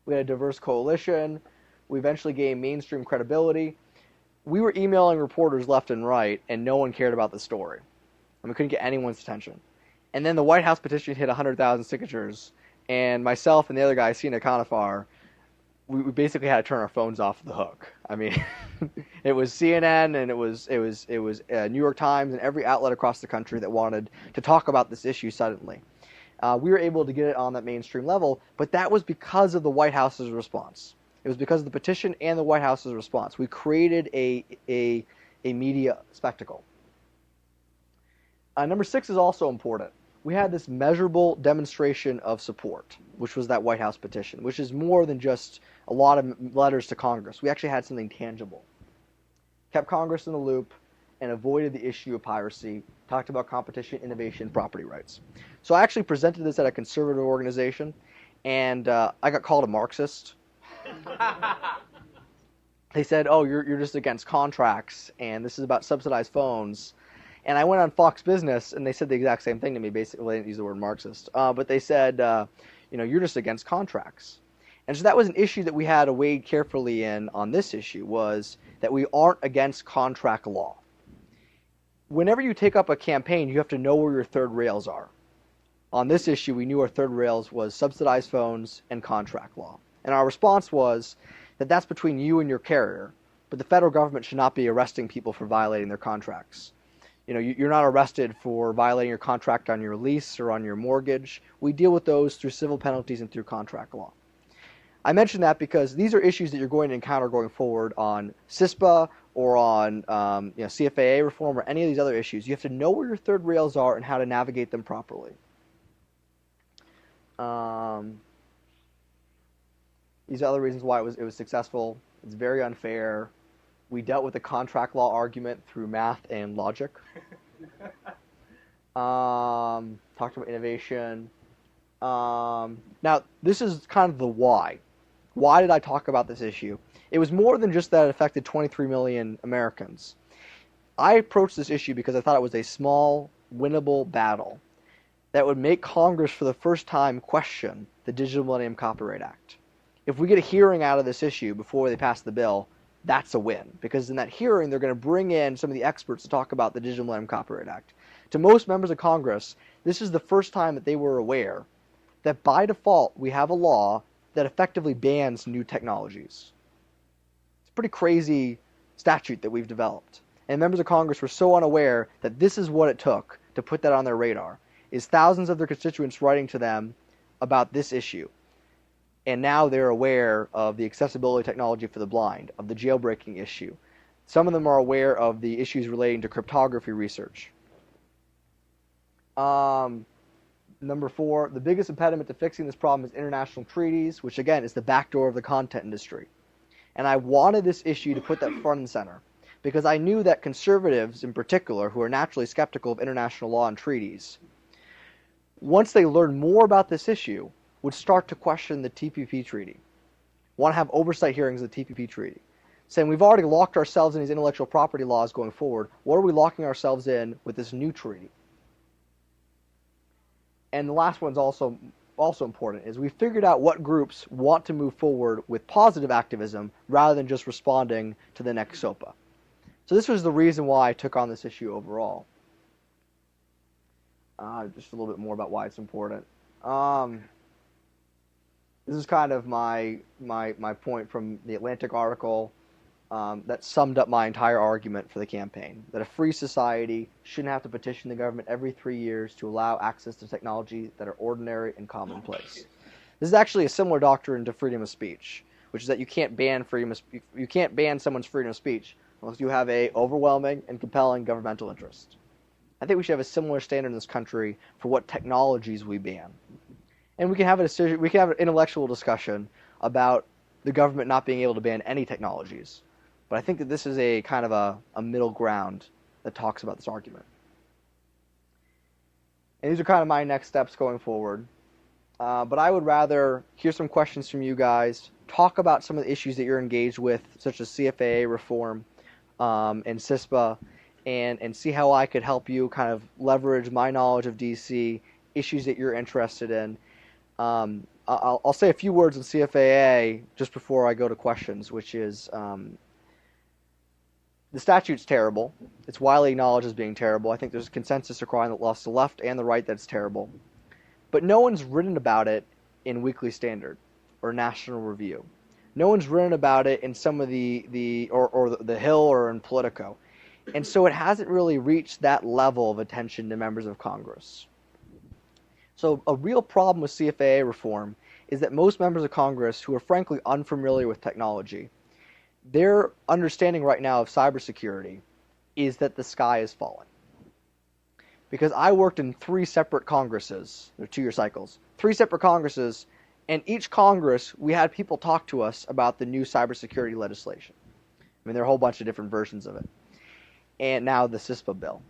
We had a diverse coalition. We eventually gained mainstream credibility. We were emailing reporters left and right, and no one cared about the story. And we couldn't get anyone's attention. And then the White House petition hit 100,000 signatures, and myself and the other guy, Khanna, we basically had to turn our phones off the hook. I mean, it was CNN and it was New York Times and every outlet across the country that wanted to talk about this issue suddenly. We were able to get it on that mainstream level, but that was because of the White House's response. It was because of the petition and the White House's response. We created a media spectacle. Number 6 is also important. We had this measurable demonstration of support, which was that White House petition, which is more than just a lot of letters to Congress. We actually had something tangible. Kept Congress in the loop and avoided the issue of piracy, talked about competition, innovation, property rights. So I actually presented this at a conservative organization, and I got called a Marxist. They said, oh, you're just against contracts, and this is about subsidized phones. And I went on Fox Business, and they said the exact same thing to me. Basically, they didn't use the word Marxist. But they said, you're just against contracts. And so that was an issue that we had to wade carefully in on this issue, was that we aren't against contract law. Whenever you take up a campaign, you have to know where your third rails are. On this issue, we knew our third rails was subsidized phones and contract law. And our response was that that's between you and your carrier, but the federal government should not be arresting people for violating their contracts. You're not arrested for violating your contract on your lease or on your mortgage. We deal with those through civil penalties and through contract law. I mention that because these are issues that you're going to encounter going forward on CISPA or on CFAA reform or any of these other issues. You have to know where your third rails are and how to navigate them properly. These are other reasons why it was successful. It's very unfair. We dealt with the contract law argument through math and logic. Talked about innovation. Now, this is kind of the why. Why did I talk about this issue? It was more than just that it affected 23 million Americans. I approached this issue because I thought it was a small, winnable battle that would make Congress for the first time question the Digital Millennium Copyright Act. If we get a hearing out of this issue before they pass the bill, that's a win, because in that hearing they're going to bring in some of the experts to talk about the Digital Millennium Copyright Act. To most members of Congress, this is the first time that they were aware that by default we have a law that effectively bans new technologies. It's a pretty crazy statute that we've developed. And members of Congress were so unaware that this is what it took to put that on their radar, is thousands of their constituents writing to them about this issue. And now they're aware of the accessibility technology for the blind, of the jailbreaking issue. Some of them are aware of the issues relating to cryptography research. Number 4, the biggest impediment to fixing this problem is international treaties, which again is the backdoor of the content industry. And I wanted this issue to put that front and center, because I knew that conservatives in particular, who are naturally skeptical of international law and treaties, once they learn more about this issue, would start to question the TPP treaty, want to have oversight hearings of the TPP treaty, saying we've already locked ourselves in these intellectual property laws going forward. What are we locking ourselves in with this new treaty? And the last one's also important, is we figured out what groups want to move forward with positive activism rather than just responding to the next SOPA. So this was the reason why I took on this issue overall. Just a little bit more about why it's important. This is kind of my point from the Atlantic article that summed up my entire argument for the campaign, that a free society shouldn't have to petition the government every 3 years to allow access to technology that are ordinary and commonplace. This is actually a similar doctrine to freedom of speech, which is that you can't ban someone's freedom of speech unless you have a overwhelming and compelling governmental interest. I think we should have a similar standard in this country for what technologies we ban. And we can have an intellectual discussion about the government not being able to ban any technologies. But I think that this is a kind of a middle ground that talks about this argument. And these are kind of my next steps going forward. But I would rather hear some questions from you guys, talk about some of the issues that you're engaged with, such as CFAA reform and CISPA, and see how I could help you kind of leverage my knowledge of DC, issues that you're interested in. I'll say a few words on CFAA just before I go to questions, which is the statute's terrible. It's widely acknowledged as being terrible. I think there's a consensus across the left and the right that it's terrible. But no one's written about it in Weekly Standard or National Review. No one's written about it in some of the Hill or in Politico. And so it hasn't really reached that level of attention to members of Congress. So a real problem with CFAA reform is that most members of Congress who are frankly unfamiliar with technology, their understanding right now of cybersecurity is that the sky is falling. Because I worked in 3 separate Congresses, they're 2-year cycles, 3 separate Congresses, and each Congress we had people talk to us about the new cybersecurity legislation. I mean, there are a whole bunch of different versions of it. And now the CISPA bill.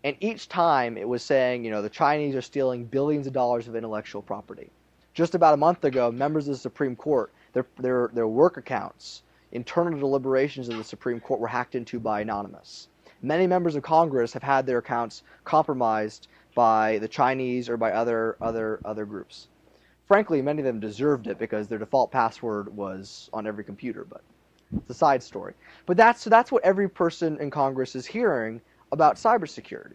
And each time it was saying, the Chinese are stealing billions of dollars of intellectual property. Just about a month ago, members of the Supreme Court, their work accounts, internal deliberations of the Supreme Court were hacked into by Anonymous. Many members of Congress have had their accounts compromised by the Chinese or by other groups. Frankly, many of them deserved it because their default password was on every computer, but it's a side story. But that's what every person in Congress is hearing about cybersecurity.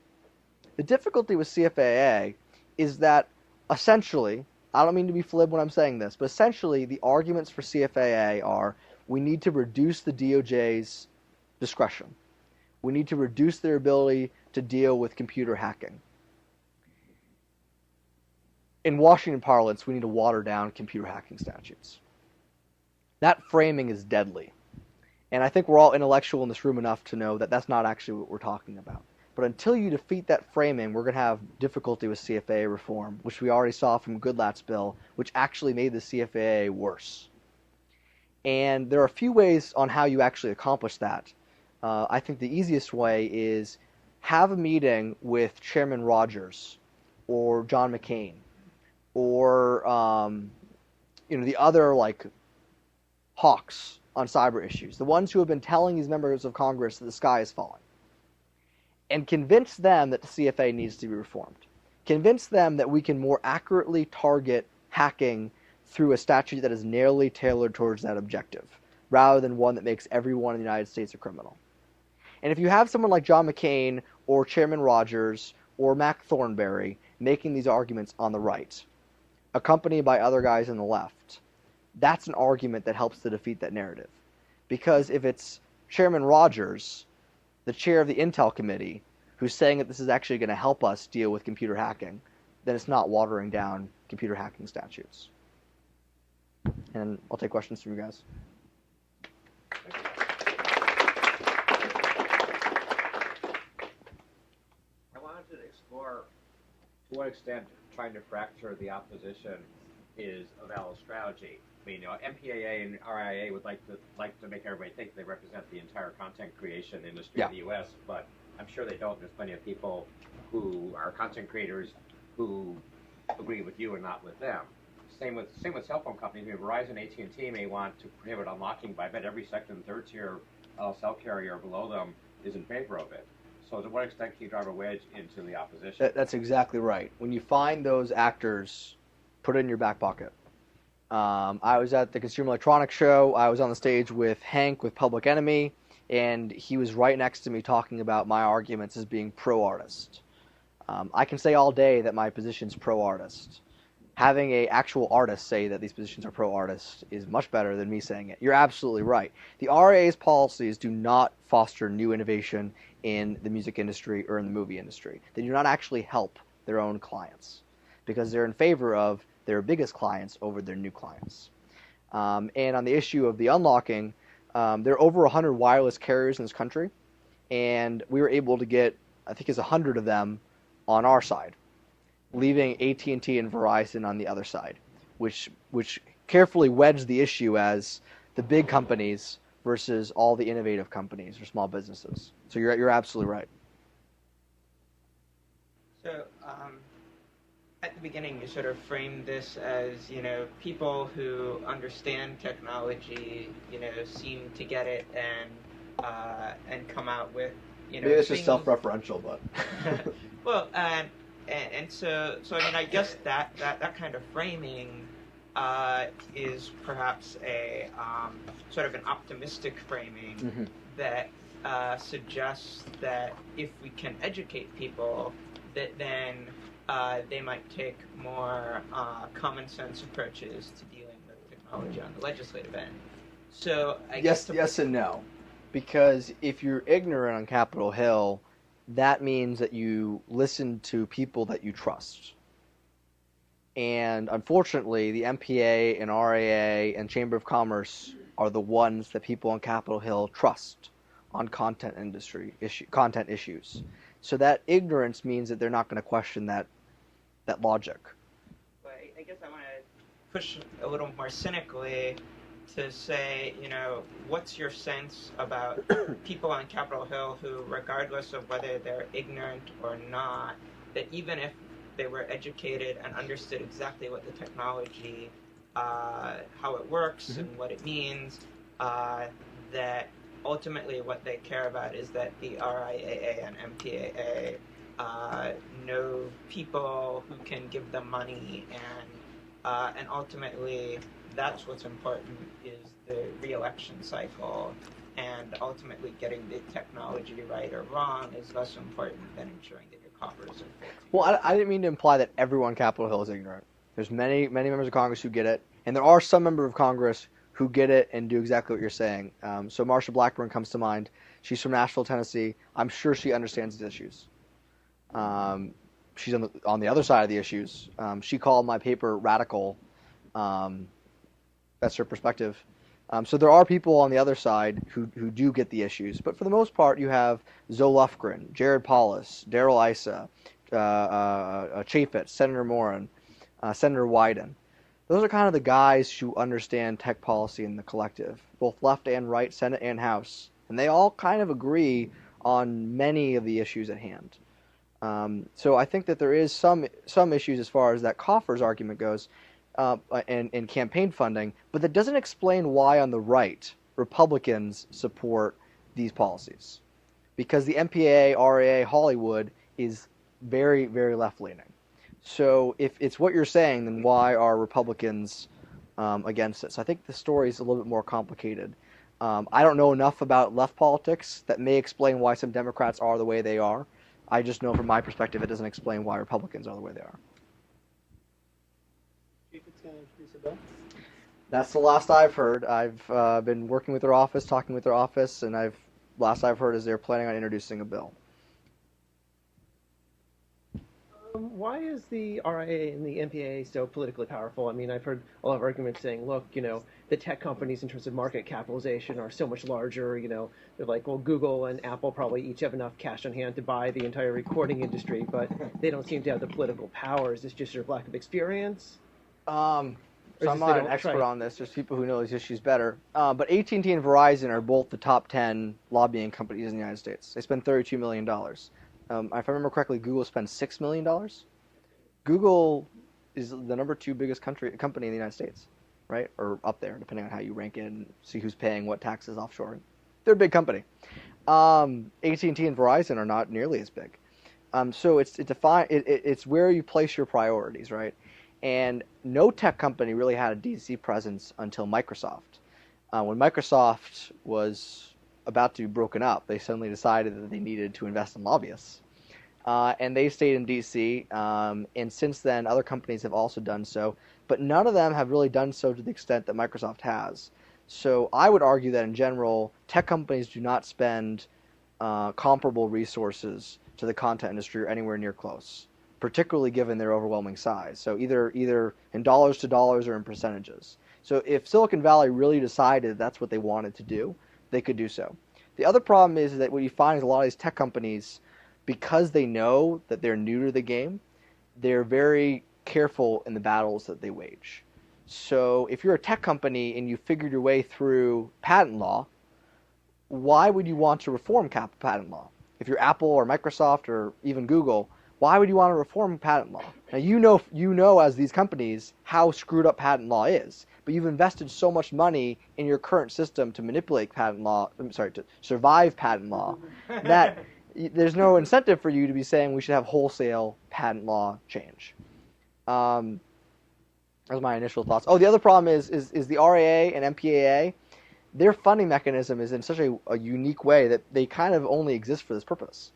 The difficulty with CFAA is that essentially, I don't mean to be flib when I'm saying this, but essentially the arguments for CFAA are we need to reduce the DOJ's discretion. We need to reduce their ability to deal with computer hacking. In Washington parlance, we need to water down computer hacking statutes. That framing is deadly. And I think we're all intellectual in this room enough to know that that's not actually what we're talking about. But until you defeat that framing, we're going to have difficulty with CFAA reform, which we already saw from Goodlatte's bill, which actually made the CFAA worse. And there are a few ways on how you actually accomplish that. I think the easiest way is have a meeting with Chairman Rogers or John McCain or the other hawks on cyber issues, the ones who have been telling these members of Congress that the sky is falling, and convince them that the CFA needs to be reformed. Convince them that we can more accurately target hacking through a statute that is narrowly tailored towards that objective, rather than one that makes everyone in the United States a criminal. And if you have someone like John McCain or Chairman Rogers or Mac Thornberry making these arguments on the right, accompanied by other guys on the left, that's an argument that helps to defeat that narrative. Because if it's Chairman Rogers, the chair of the Intel Committee, who's saying that this is actually going to help us deal with computer hacking, then it's not watering down computer hacking statutes. And I'll take questions from you guys. I wanted to explore to what extent trying to fracture the opposition is a valid strategy. I mean, MPAA and RIA would like to make everybody think they represent the entire content creation industry in the U.S., but I'm sure they don't. There's plenty of people who are content creators who agree with you and not with them. Same with cell phone companies. I mean, Verizon, AT&T may want to prohibit unlocking, but I bet every second and third tier cell carrier below them is in favor of it. So to what extent can you drive a wedge into the opposition? That's exactly right. When you find those actors, put it in your back pocket. I was at the Consumer Electronics Show. I was on the stage with Hank with Public Enemy, and he was right next to me talking about my arguments as being pro-artist. I can say all day that my position's pro-artist. Having an actual artist say that these positions are pro-artist is much better than me saying it. You're absolutely right. The RA's policies do not foster new innovation in the music industry or in the movie industry. They do not actually help their own clients because they're in favor of their biggest clients over their new clients. And on the issue of the unlocking, there are over 100 wireless carriers in this country, and we were able to get, I think it's 100 of them on our side, leaving AT&T and Verizon on the other side, which carefully wedged the issue as the big companies versus all the innovative companies or small businesses. So you're absolutely right. So at the beginning, you sort of framed this as, people who understand technology, seem to get it and come out with, Maybe it's just self-referential, but well, and so I mean, I guess that kind of framing is perhaps a sort of an optimistic framing mm-hmm. that suggests that if we can educate people, that then they might take more common sense approaches to dealing with technology on the legislative end. So I guess yes and no, because if you're ignorant on Capitol Hill, that means that you listen to people that you trust. And unfortunately, the MPA and RAA and Chamber of Commerce are the ones that people on Capitol Hill trust on content issues. So that ignorance means that they're not going to question that logic. But I guess I want to push a little more cynically to say, what's your sense about people on Capitol Hill who, regardless of whether they're ignorant or not, that even if they were educated and understood exactly what the technology, how it works and what it means, that ultimately what they care about is that the RIAA and MPAA know people who can give them money, and ultimately that's what's important, is the re-election cycle, and ultimately getting the technology right or wrong is less important than ensuring that your coffers are full. Well, I didn't mean to imply that everyone on Capitol Hill is ignorant. There's many members of Congress who get it, and there are some members of Congress who get it and do exactly what you're saying. So Marsha Blackburn comes to mind. She's from Nashville, Tennessee. I'm sure she understands these issues. She's on the other side of the issues. She called my paper radical. That's her perspective. So there are people on the other side who do get the issues. But for the most part, you have Zoe Lufgren, Jared Paulus, Darrell Issa, Chaffetz, Senator Moran, Senator Wyden. Those are kind of the guys who understand tech policy in the collective, both left and right, Senate and House. And they all kind of agree on many of the issues at hand. So I think that there is some issues as far as that coffers argument goes, and campaign funding, but that doesn't explain why on the right Republicans support these policies, because the MPAA, RAA, Hollywood is very, very left-leaning. So if it's what you're saying, then why are Republicans against it? So I think the story is a little bit more complicated. I don't know enough about left politics that may explain why some Democrats are the way they are. I just know from my perspective it doesn't explain why Republicans are the way they are. That's the last I've heard. I've been working with their office, talking with their office, and last I've heard is they're planning on introducing a bill. Why is the RIA and the MPAA so politically powerful? I mean, I've heard a lot of arguments saying, look, the tech companies in terms of market capitalization are so much larger. They're like, well, Google and Apple probably each have enough cash on hand to buy the entire recording industry, but they don't seem to have the political power. Is this just your lack of experience? So I'm not an expert on this. There's people who know these issues better. But AT&T and Verizon are both the top 10 lobbying companies in the United States. They spend $32 million. If I remember correctly, Google spends $6 million. Google is the number 2 biggest company in the United States, right? Or up there, depending on how you rank it and see who's paying what taxes offshore. They're a big company. AT&T and Verizon are not nearly as big. So it's where you place your priorities, right? And no tech company really had a DC presence until Microsoft. When Microsoft was about to be broken up, they suddenly decided that they needed to invest in lobbyists. And they stayed in DC, and since then other companies have also done so, but none of them have really done so to the extent that Microsoft has. So I would argue that in general, tech companies do not spend comparable resources to the content industry or anywhere near close, particularly given their overwhelming size. So either in dollars to dollars or in percentages. So if Silicon Valley really decided that's what they wanted to do, they could do so. The other problem is that what you find is a lot of these tech companies, because they know that they're new to the game, they're very careful in the battles that they wage. So if you're a tech company and you figured your way through patent law, why would you want to reform patent law? If you're Apple or Microsoft or even Google, why would you want to reform patent law? Now you know as these companies how screwed up patent law is, but you've invested so much money in your current system to manipulate patent law, to survive patent law, that there's no incentive for you to be saying we should have wholesale patent law change. That was my initial thoughts. Oh, the other problem is the RAA and MPAA, their funding mechanism is in such a unique way that they kind of only exist for this purpose.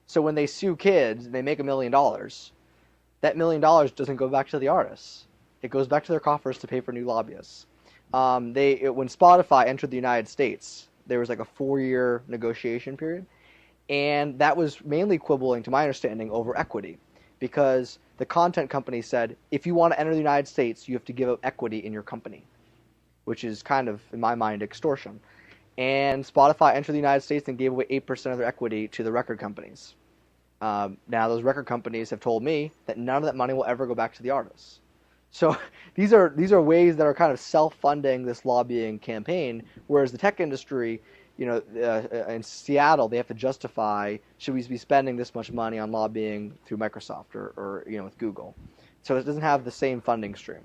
So when they sue kids and they make $1 million, that $1 million doesn't go back to the artists. It goes back to their coffers to pay for new lobbyists. When Spotify entered the United States, there was like a 4-year negotiation period, and that was mainly quibbling, to my understanding, over equity, because the content company said, if you want to enter the United States, you have to give up equity in your company, which is kind of, in my mind, extortion. And Spotify entered the United States and gave away 8% of their equity to the record companies. Now, those record companies have told me that none of that money will ever go back to the artists. So these are ways that are kind of self-funding this lobbying campaign, whereas the tech industry, in Seattle, they have to justify, should we be spending this much money on lobbying through Microsoft or with Google. So it doesn't have the same funding stream.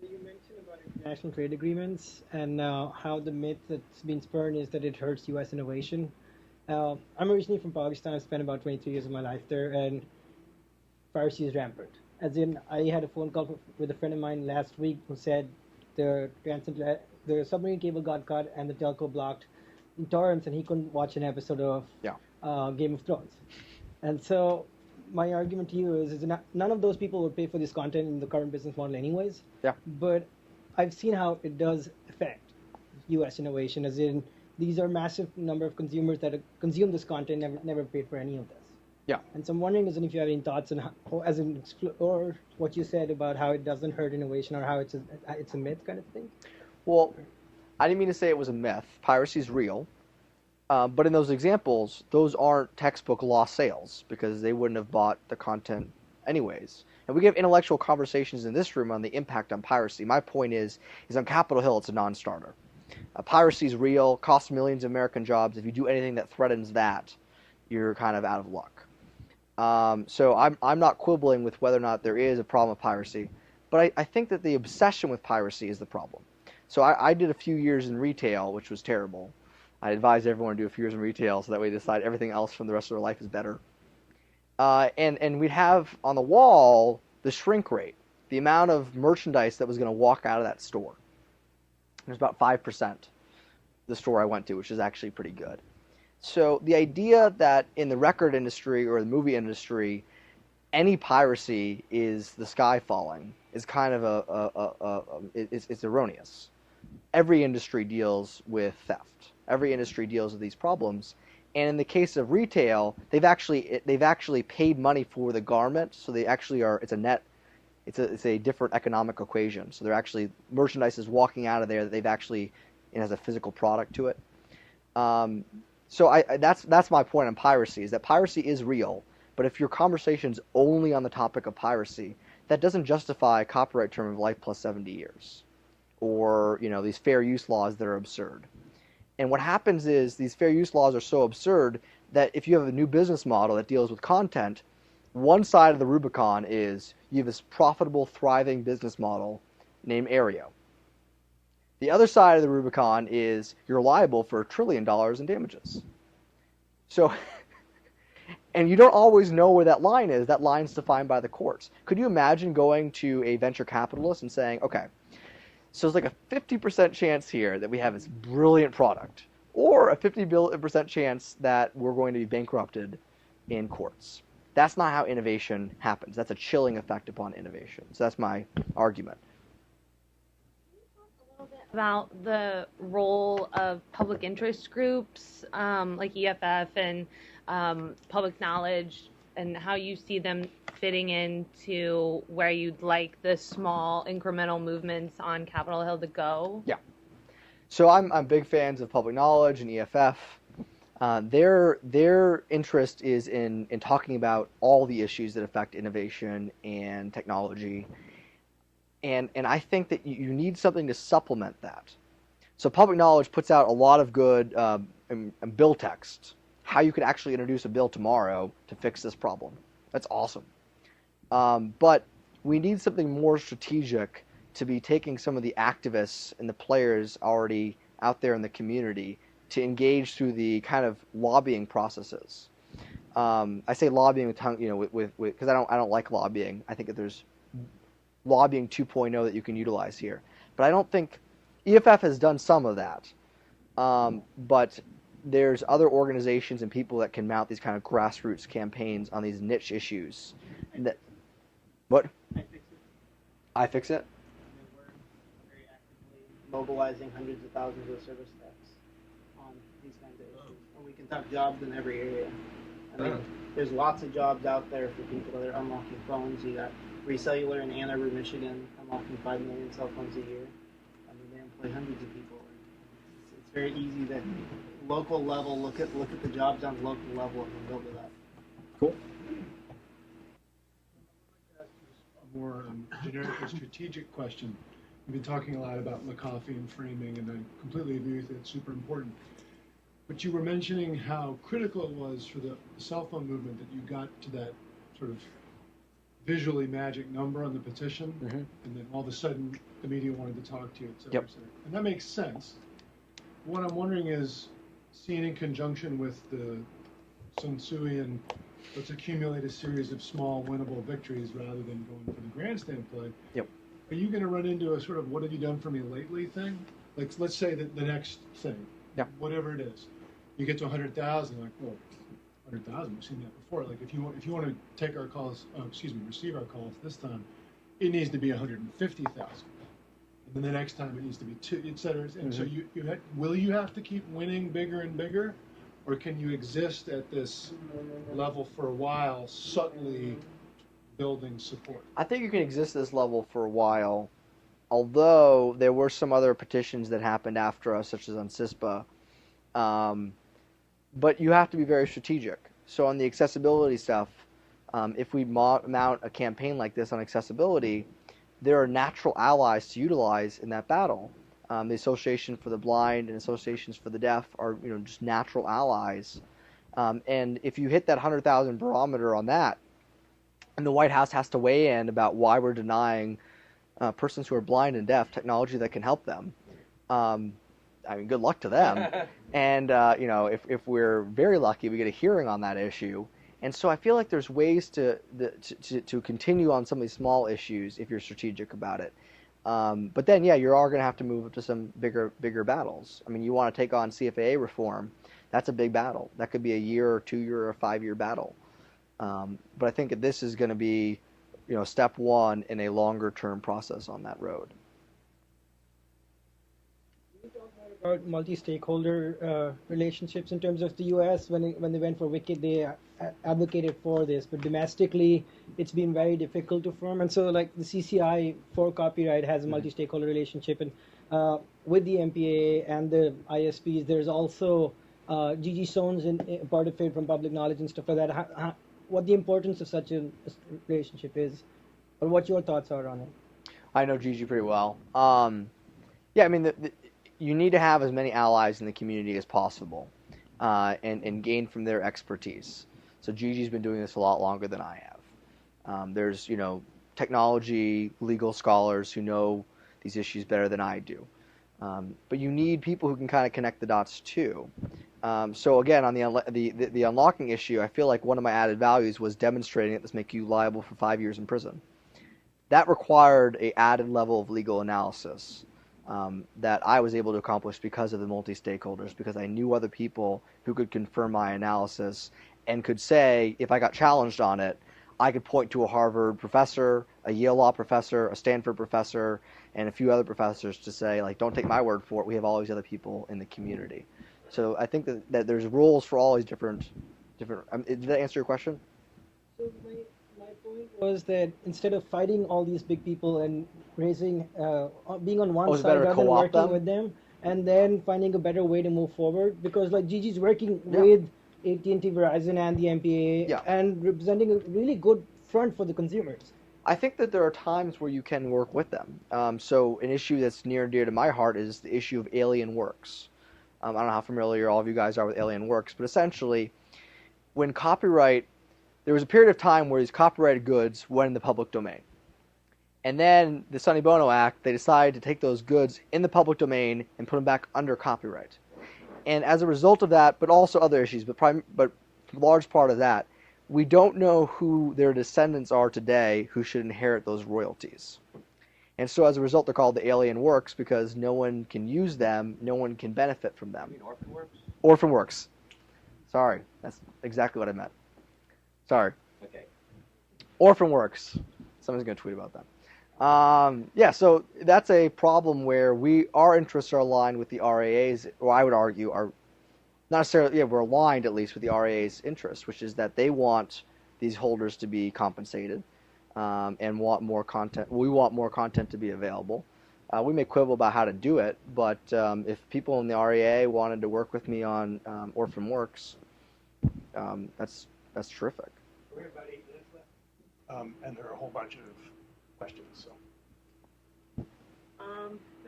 You mentioned about international trade agreements and how the myth that's been spurned is that it hurts U.S. innovation. I'm originally from Pakistan. I spent about 23 years of my life there, and piracy is rampant. As in, I had a phone call with a friend of mine last week who said the submarine cable got cut and the telco blocked in torrents, and he couldn't watch an episode of Game of Thrones. And so my argument to you is none of those people would pay for this content in the current business model anyways. Yeah. But I've seen how it does affect U.S. innovation, as in these are massive number of consumers that consume this content never paid for any of this. Yeah. And so I'm wondering if you have any thoughts on or what you said about how it doesn't hurt innovation or how it's a myth kind of thing. Well, I didn't mean to say it was a myth. Piracy is real. But in those examples, those aren't textbook lost sales because they wouldn't have bought the content anyways. And we have intellectual conversations in this room on the impact on piracy. My point is on Capitol Hill, it's a non-starter. Piracy is real, costs millions of American jobs. If you do anything that threatens that, you're kind of out of luck. So I'm not quibbling with whether or not there is a problem with piracy, but I think that the obsession with piracy is the problem. So I did a few years in retail, which was terrible. I advise everyone to do a few years in retail so that way they decide everything else from the rest of their life is better. And we'd have on the wall the shrink rate, the amount of merchandise that was going to walk out of that store. There's about 5%, the store I went to, which is actually pretty good. So the idea that in the record industry or the movie industry, any piracy is the sky falling is kind of it's erroneous. Every industry deals with theft. Every industry deals with these problems. And in the case of retail, they've actually paid money for the garment, so they actually are. It's a net. It's a different economic equation. So they're actually merchandise is walking out of there that they've actually it has a physical product to it. So that's my point on piracy, is that piracy is real, but if your conversation's only on the topic of piracy, that doesn't justify a copyright term of life plus 70 years, or these fair use laws that are absurd. And what happens is these fair use laws are so absurd that if you have a new business model that deals with content, one side of the Rubicon is you have this profitable, thriving business model named Aereo. The other side of the Rubicon is you're liable for $1 trillion in damages. So, and you don't always know where that line is. That line's defined by the courts. Could you imagine going to a venture capitalist and saying, okay, so there's like a 50% chance here that we have this brilliant product, or a 50% chance that we're going to be bankrupted in courts. That's not how innovation happens. That's a chilling effect upon innovation. So that's my argument. About the role of public interest groups like EFF and public knowledge, and how you see them fitting into where you'd like the small incremental movements on Capitol Hill to go? Yeah. So I'm big fans of public knowledge and EFF. Their interest is in talking about all the issues that affect innovation and technology. And I think that you need something to supplement that. So public knowledge puts out a lot of good bill text, how you could actually introduce a bill tomorrow to fix this problem. That's awesome. But we need something more strategic to be taking some of the activists and the players already out there in the community to engage through the kind of lobbying processes. I say lobbying with tongue, because I don't like lobbying. I think that there's lobbying 2.0 that you can utilize here. But I don't think EFF has done some of that. But there's other organizations and people that can mount these kind of grassroots campaigns on these niche issues. What? I fix it? We're very actively mobilizing hundreds of thousands of service techs on these kinds of issues. And we can talk jobs in every area. I mean, there's lots of jobs out there for people that are unlocking phones. You got Recellular in Ann Arbor, Michigan, unlocking 5 million cell phones a year. I mean, they employ hundreds of people. It's very easy that local level look at the jobs on local level and then build it up. Cool. A more generic or strategic question. We've been talking a lot about McAfee and framing, and I completely agree with it. It's super important. But you were mentioning how critical it was for the cell phone movement that you got to that sort of visually magic number on the petition, and then all of a sudden the media wanted to talk to you, et cetera, et cetera. And that makes sense. What I'm wondering is, seen in conjunction with the Sun Tzuian, let's accumulate a series of small winnable victories rather than going for the grandstand play. Are you going to run into a sort of what have you done for me lately thing? Like, let's say that the next thing, whatever it is, you get to 100,000, like, well, 100,000, we've seen that before. Like, if you want to take our calls, receive our calls this time, it needs to be 150,000. And then the next time it needs to be 2, et cetera. And so will you have to keep winning bigger and bigger? Or can you exist at this level for a while, subtly building support? I think you can exist at this level for a while, although there were some other petitions that happened after us, such as on CISPA. But you have to be very strategic. So on the accessibility stuff, if we mount a campaign like this on accessibility, there are natural allies to utilize in that battle. The Association for the Blind and Associations for the Deaf are just natural allies. And if you hit that 100,000 barometer on that, and the White House has to weigh in about why we're denying persons who are blind and deaf technology that can help them, I mean, good luck to them. And if we're very lucky, we get a hearing on that issue. And so I feel like there's ways to continue on some of these small issues if you're strategic about it. But then, you are going to have to move up to some bigger battles. I mean, you want to take on CFAA reform. That's a big battle. That could be a year or 2 year or 5 year battle. But I think this is going to be, step one in a longer term process on that road. About multi-stakeholder relationships in terms of the U.S. When they went for WICIT, they advocated for this, but domestically it's been very difficult to form. And so, like the CCI for copyright has a multi-stakeholder relationship, and with the MPA and the ISPs, there's also Gigi Sohn's in part of it from public knowledge and stuff like that. What the importance of such a relationship is, or what your thoughts are on it? I know Gigi pretty well. I mean, you need to have as many allies in the community as possible, and gain from their expertise. So Gigi's been doing this a lot longer than I have. There's technology, legal scholars who know these issues better than I do. But you need people who can kind of connect the dots too. So again, on the unlocking issue, I feel like one of my added values was demonstrating that this make you liable for 5 years in prison. That required an added level of legal analysis. That I was able to accomplish because of the multi-stakeholders, because I knew other people who could confirm my analysis and could say, if I got challenged on it, I could point to a Harvard professor, a Yale law professor, a Stanford professor, and a few other professors to say, like, don't take my word for it, we have all these other people in the community. So I think that there's rules for all these different did that answer your question? So my point was that instead of fighting all these big people and raising, being on one side rather than working with them, and then finding a better way to move forward, because like Gigi's working with AT&T, Verizon, and the MPA, and representing a really good front for the consumers. I think that there are times where you can work with them. So an issue that's near and dear to my heart is the issue of alien works. I don't know how familiar all of you guys are with alien works, but essentially, when copyright, there was a period of time where these copyrighted goods went in the public domain. And then the Sonny Bono Act, they decided to take those goods in the public domain and put them back under copyright. And as a result of that, but also other issues, but a large part of that, we don't know who their descendants are today who should inherit those royalties. And so as a result, they're called the alien works because no one can use them, no one can benefit from them. You mean orphan works? Orphan works. Sorry, that's exactly what I meant. Sorry. Okay. Orphan works. Someone's going to tweet about that. So that's a problem where our interests are aligned with the RAA's, or I would argue not necessarily, yeah, we're aligned at least with the RAA's interest, which is that they want these holders to be compensated and want more content. We want more content to be available. We may quibble about how to do it, but if people in the RAA wanted to work with me on Orphan Works, that's terrific. We have about 8 minutes left, and there are a whole bunch of questions. So.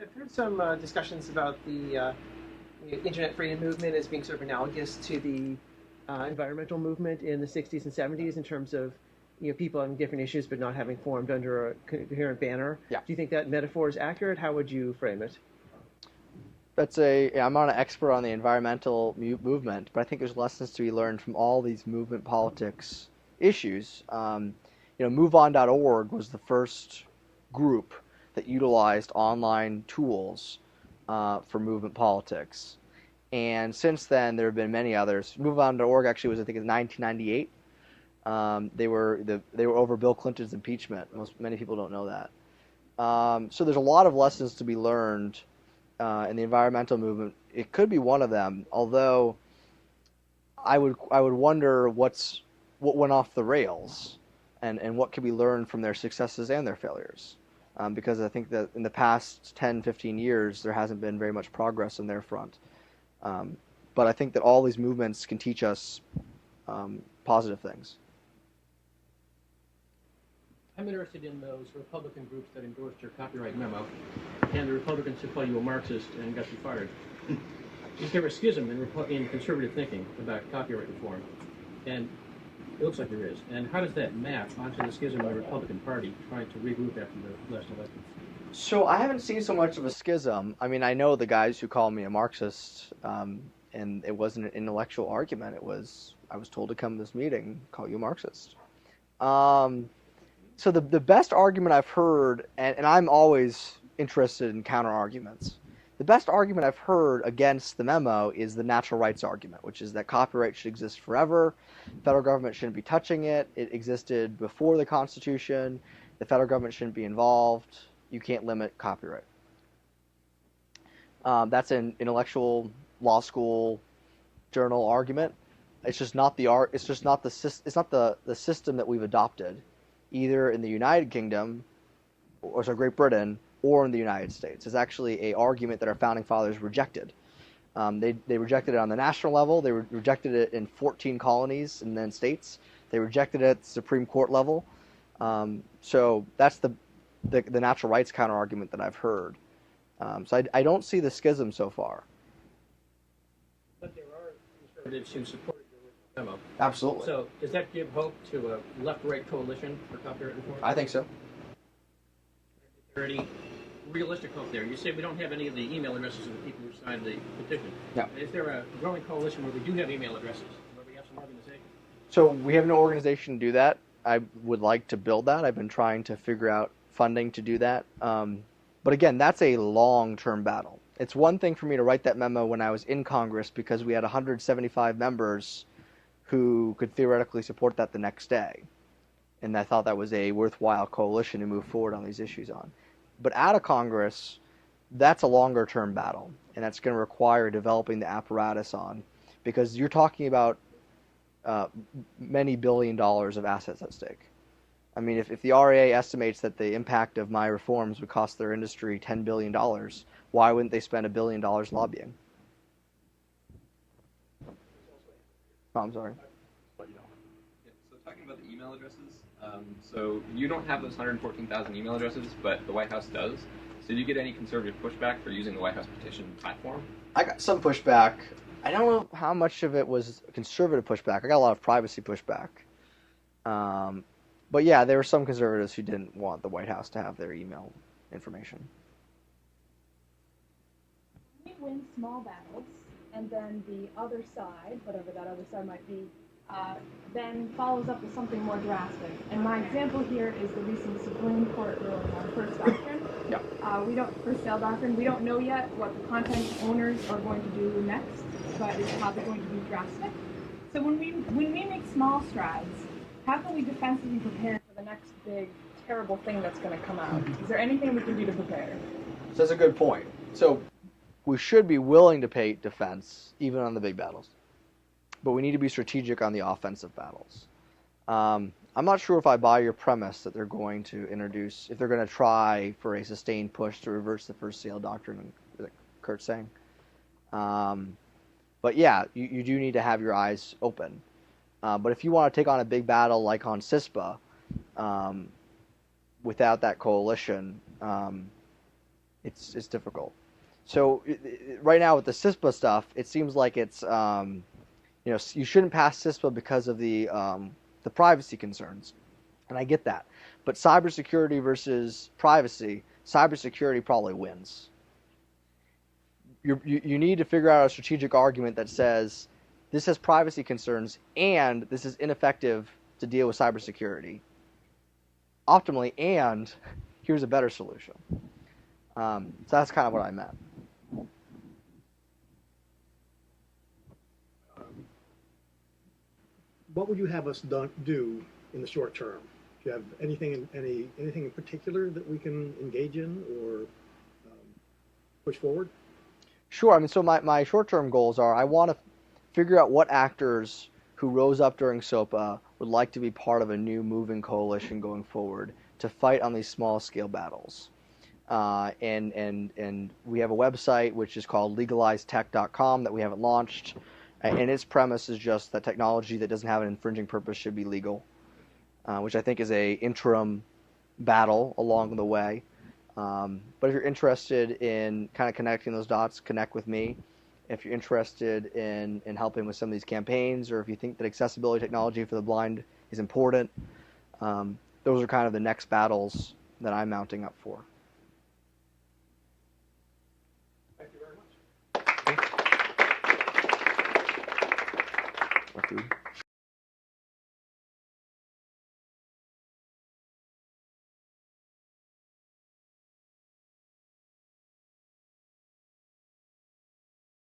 I've heard some discussions about the internet freedom movement as being sort of analogous to the environmental movement in the 60s and 70s in terms of people on different issues but not having formed under a coherent banner. Yeah. Do you think that metaphor is accurate? How would you frame it? I'm not an expert on the environmental movement, but I think there's lessons to be learned from all these movement politics issues. MoveOn.org was the first group that utilized online tools for movement politics. And since then, there have been many others. MoveOn.org actually was, I think, in 1998. They were over Bill Clinton's impeachment. Many people don't know that. So there's a lot of lessons to be learned in the environmental movement. It could be one of them, although I would wonder what went off the rails and what could be learned from their successes and their failures. Because I think that in the past 10, 15 years, there hasn't been very much progress on their front. But I think that all these movements can teach us positive things. I'm interested in those Republican groups that endorsed your copyright memo, and the Republicans who call you a Marxist and got you fired. Is there a schism in conservative thinking about copyright reform? And it looks like there is. And how does that map onto the schism in the Republican Party trying to regroup after the last election? So I haven't seen so much of a schism. I mean, I know the guys who call me a Marxist, and it wasn't an intellectual argument. I was told to come to this meeting, call you a Marxist. So the best argument I've heard, and I'm always interested in counter arguments. The best argument I've heard against the memo is the natural rights argument, which is that copyright should exist forever. The federal government shouldn't be touching it. It existed before the Constitution. The federal government shouldn't be involved. You can't limit copyright. That's an intellectual law school journal argument. It's just not the art. It's just not the system that we've adopted, either in the United Kingdom, or Great Britain, or in the United States. It's actually an argument that our founding fathers rejected. They rejected it on the national level. They rejected it in 14 colonies and then states. They rejected it at the Supreme Court level. So that's the natural rights counter argument that I've heard. So I don't see the schism so far. But there are conservatives who supported your memo. Absolutely. So does that give hope to a left-right coalition for copyright reform? I think so. Is there any realistic hope there? You say we don't have any of the email addresses of the people who signed the petition. Yeah. Is there a growing coalition where we do have email addresses, where we have some organization? So we have no organization to do that. I would like to build that. I've been trying to figure out funding to do that. But again, that's a long-term battle. It's one thing for me to write that memo when I was in Congress because we had 175 members who could theoretically support that the next day. And I thought that was a worthwhile coalition to move forward on these issues on. But out of Congress, that's a longer-term battle, and that's going to require developing the apparatus on, because you're talking about many $billion of assets at stake. I mean, if the RAA estimates that the impact of my reforms would cost their industry $10 billion, why wouldn't they spend $1 billion lobbying? Oh, I'm sorry. Yeah, so talking about the email addresses, so you don't have those 114,000 email addresses, but the White House does. So did you get any conservative pushback for using the White House petition platform? I got some pushback. I don't know how much of it was conservative pushback. I got a lot of privacy pushback. But yeah, there were some conservatives who didn't want the White House to have their email information. We win small battles, and then the other side, whatever that other side might be, then follows up with something more drastic. And my example here is the recent Supreme Court ruling on first doctrine. Yeah. First sale doctrine. We don't know yet what the content owners are going to do next, but it's probably going to be drastic. So when we make small strides, how can we defensively prepare for the next big, terrible thing that's going to come out? Is there anything we can do to prepare? So that's a good point. So we should be willing to pay defense even on the big battles, but we need to be strategic on the offensive battles. I'm not sure if I buy your premise that they're going to introduce, if they're going to try for a sustained push to reverse the first sale doctrine, that Kurt's saying. But yeah, you do need to have your eyes open. But if you want to take on a big battle like on CISPA, without that coalition, it's difficult. So right now with the CISPA stuff, it seems like it's you shouldn't pass CISPA because of the privacy concerns, and I get that. But cybersecurity versus privacy, cybersecurity probably wins. You need to figure out a strategic argument that says this has privacy concerns and this is ineffective to deal with cybersecurity optimally, and here's a better solution. So that's kind of what I meant. What would you have us do in the short term? Do you have anything in particular that we can engage in or push forward? Sure. I mean, so my short-term goals are I want to figure out what actors who rose up during SOPA would like to be part of a new moving coalition going forward to fight on these small-scale battles. And we have a website which is called legalizedtech.com that we haven't launched. And its premise is just that technology that doesn't have an infringing purpose should be legal, which I think is a interim battle along the way. But if you're interested in kind of connecting those dots, connect with me. If you're interested in helping with some of these campaigns, or if you think that accessibility technology for the blind is important, those are kind of the next battles that I'm mounting up for. Thank you very much. What food?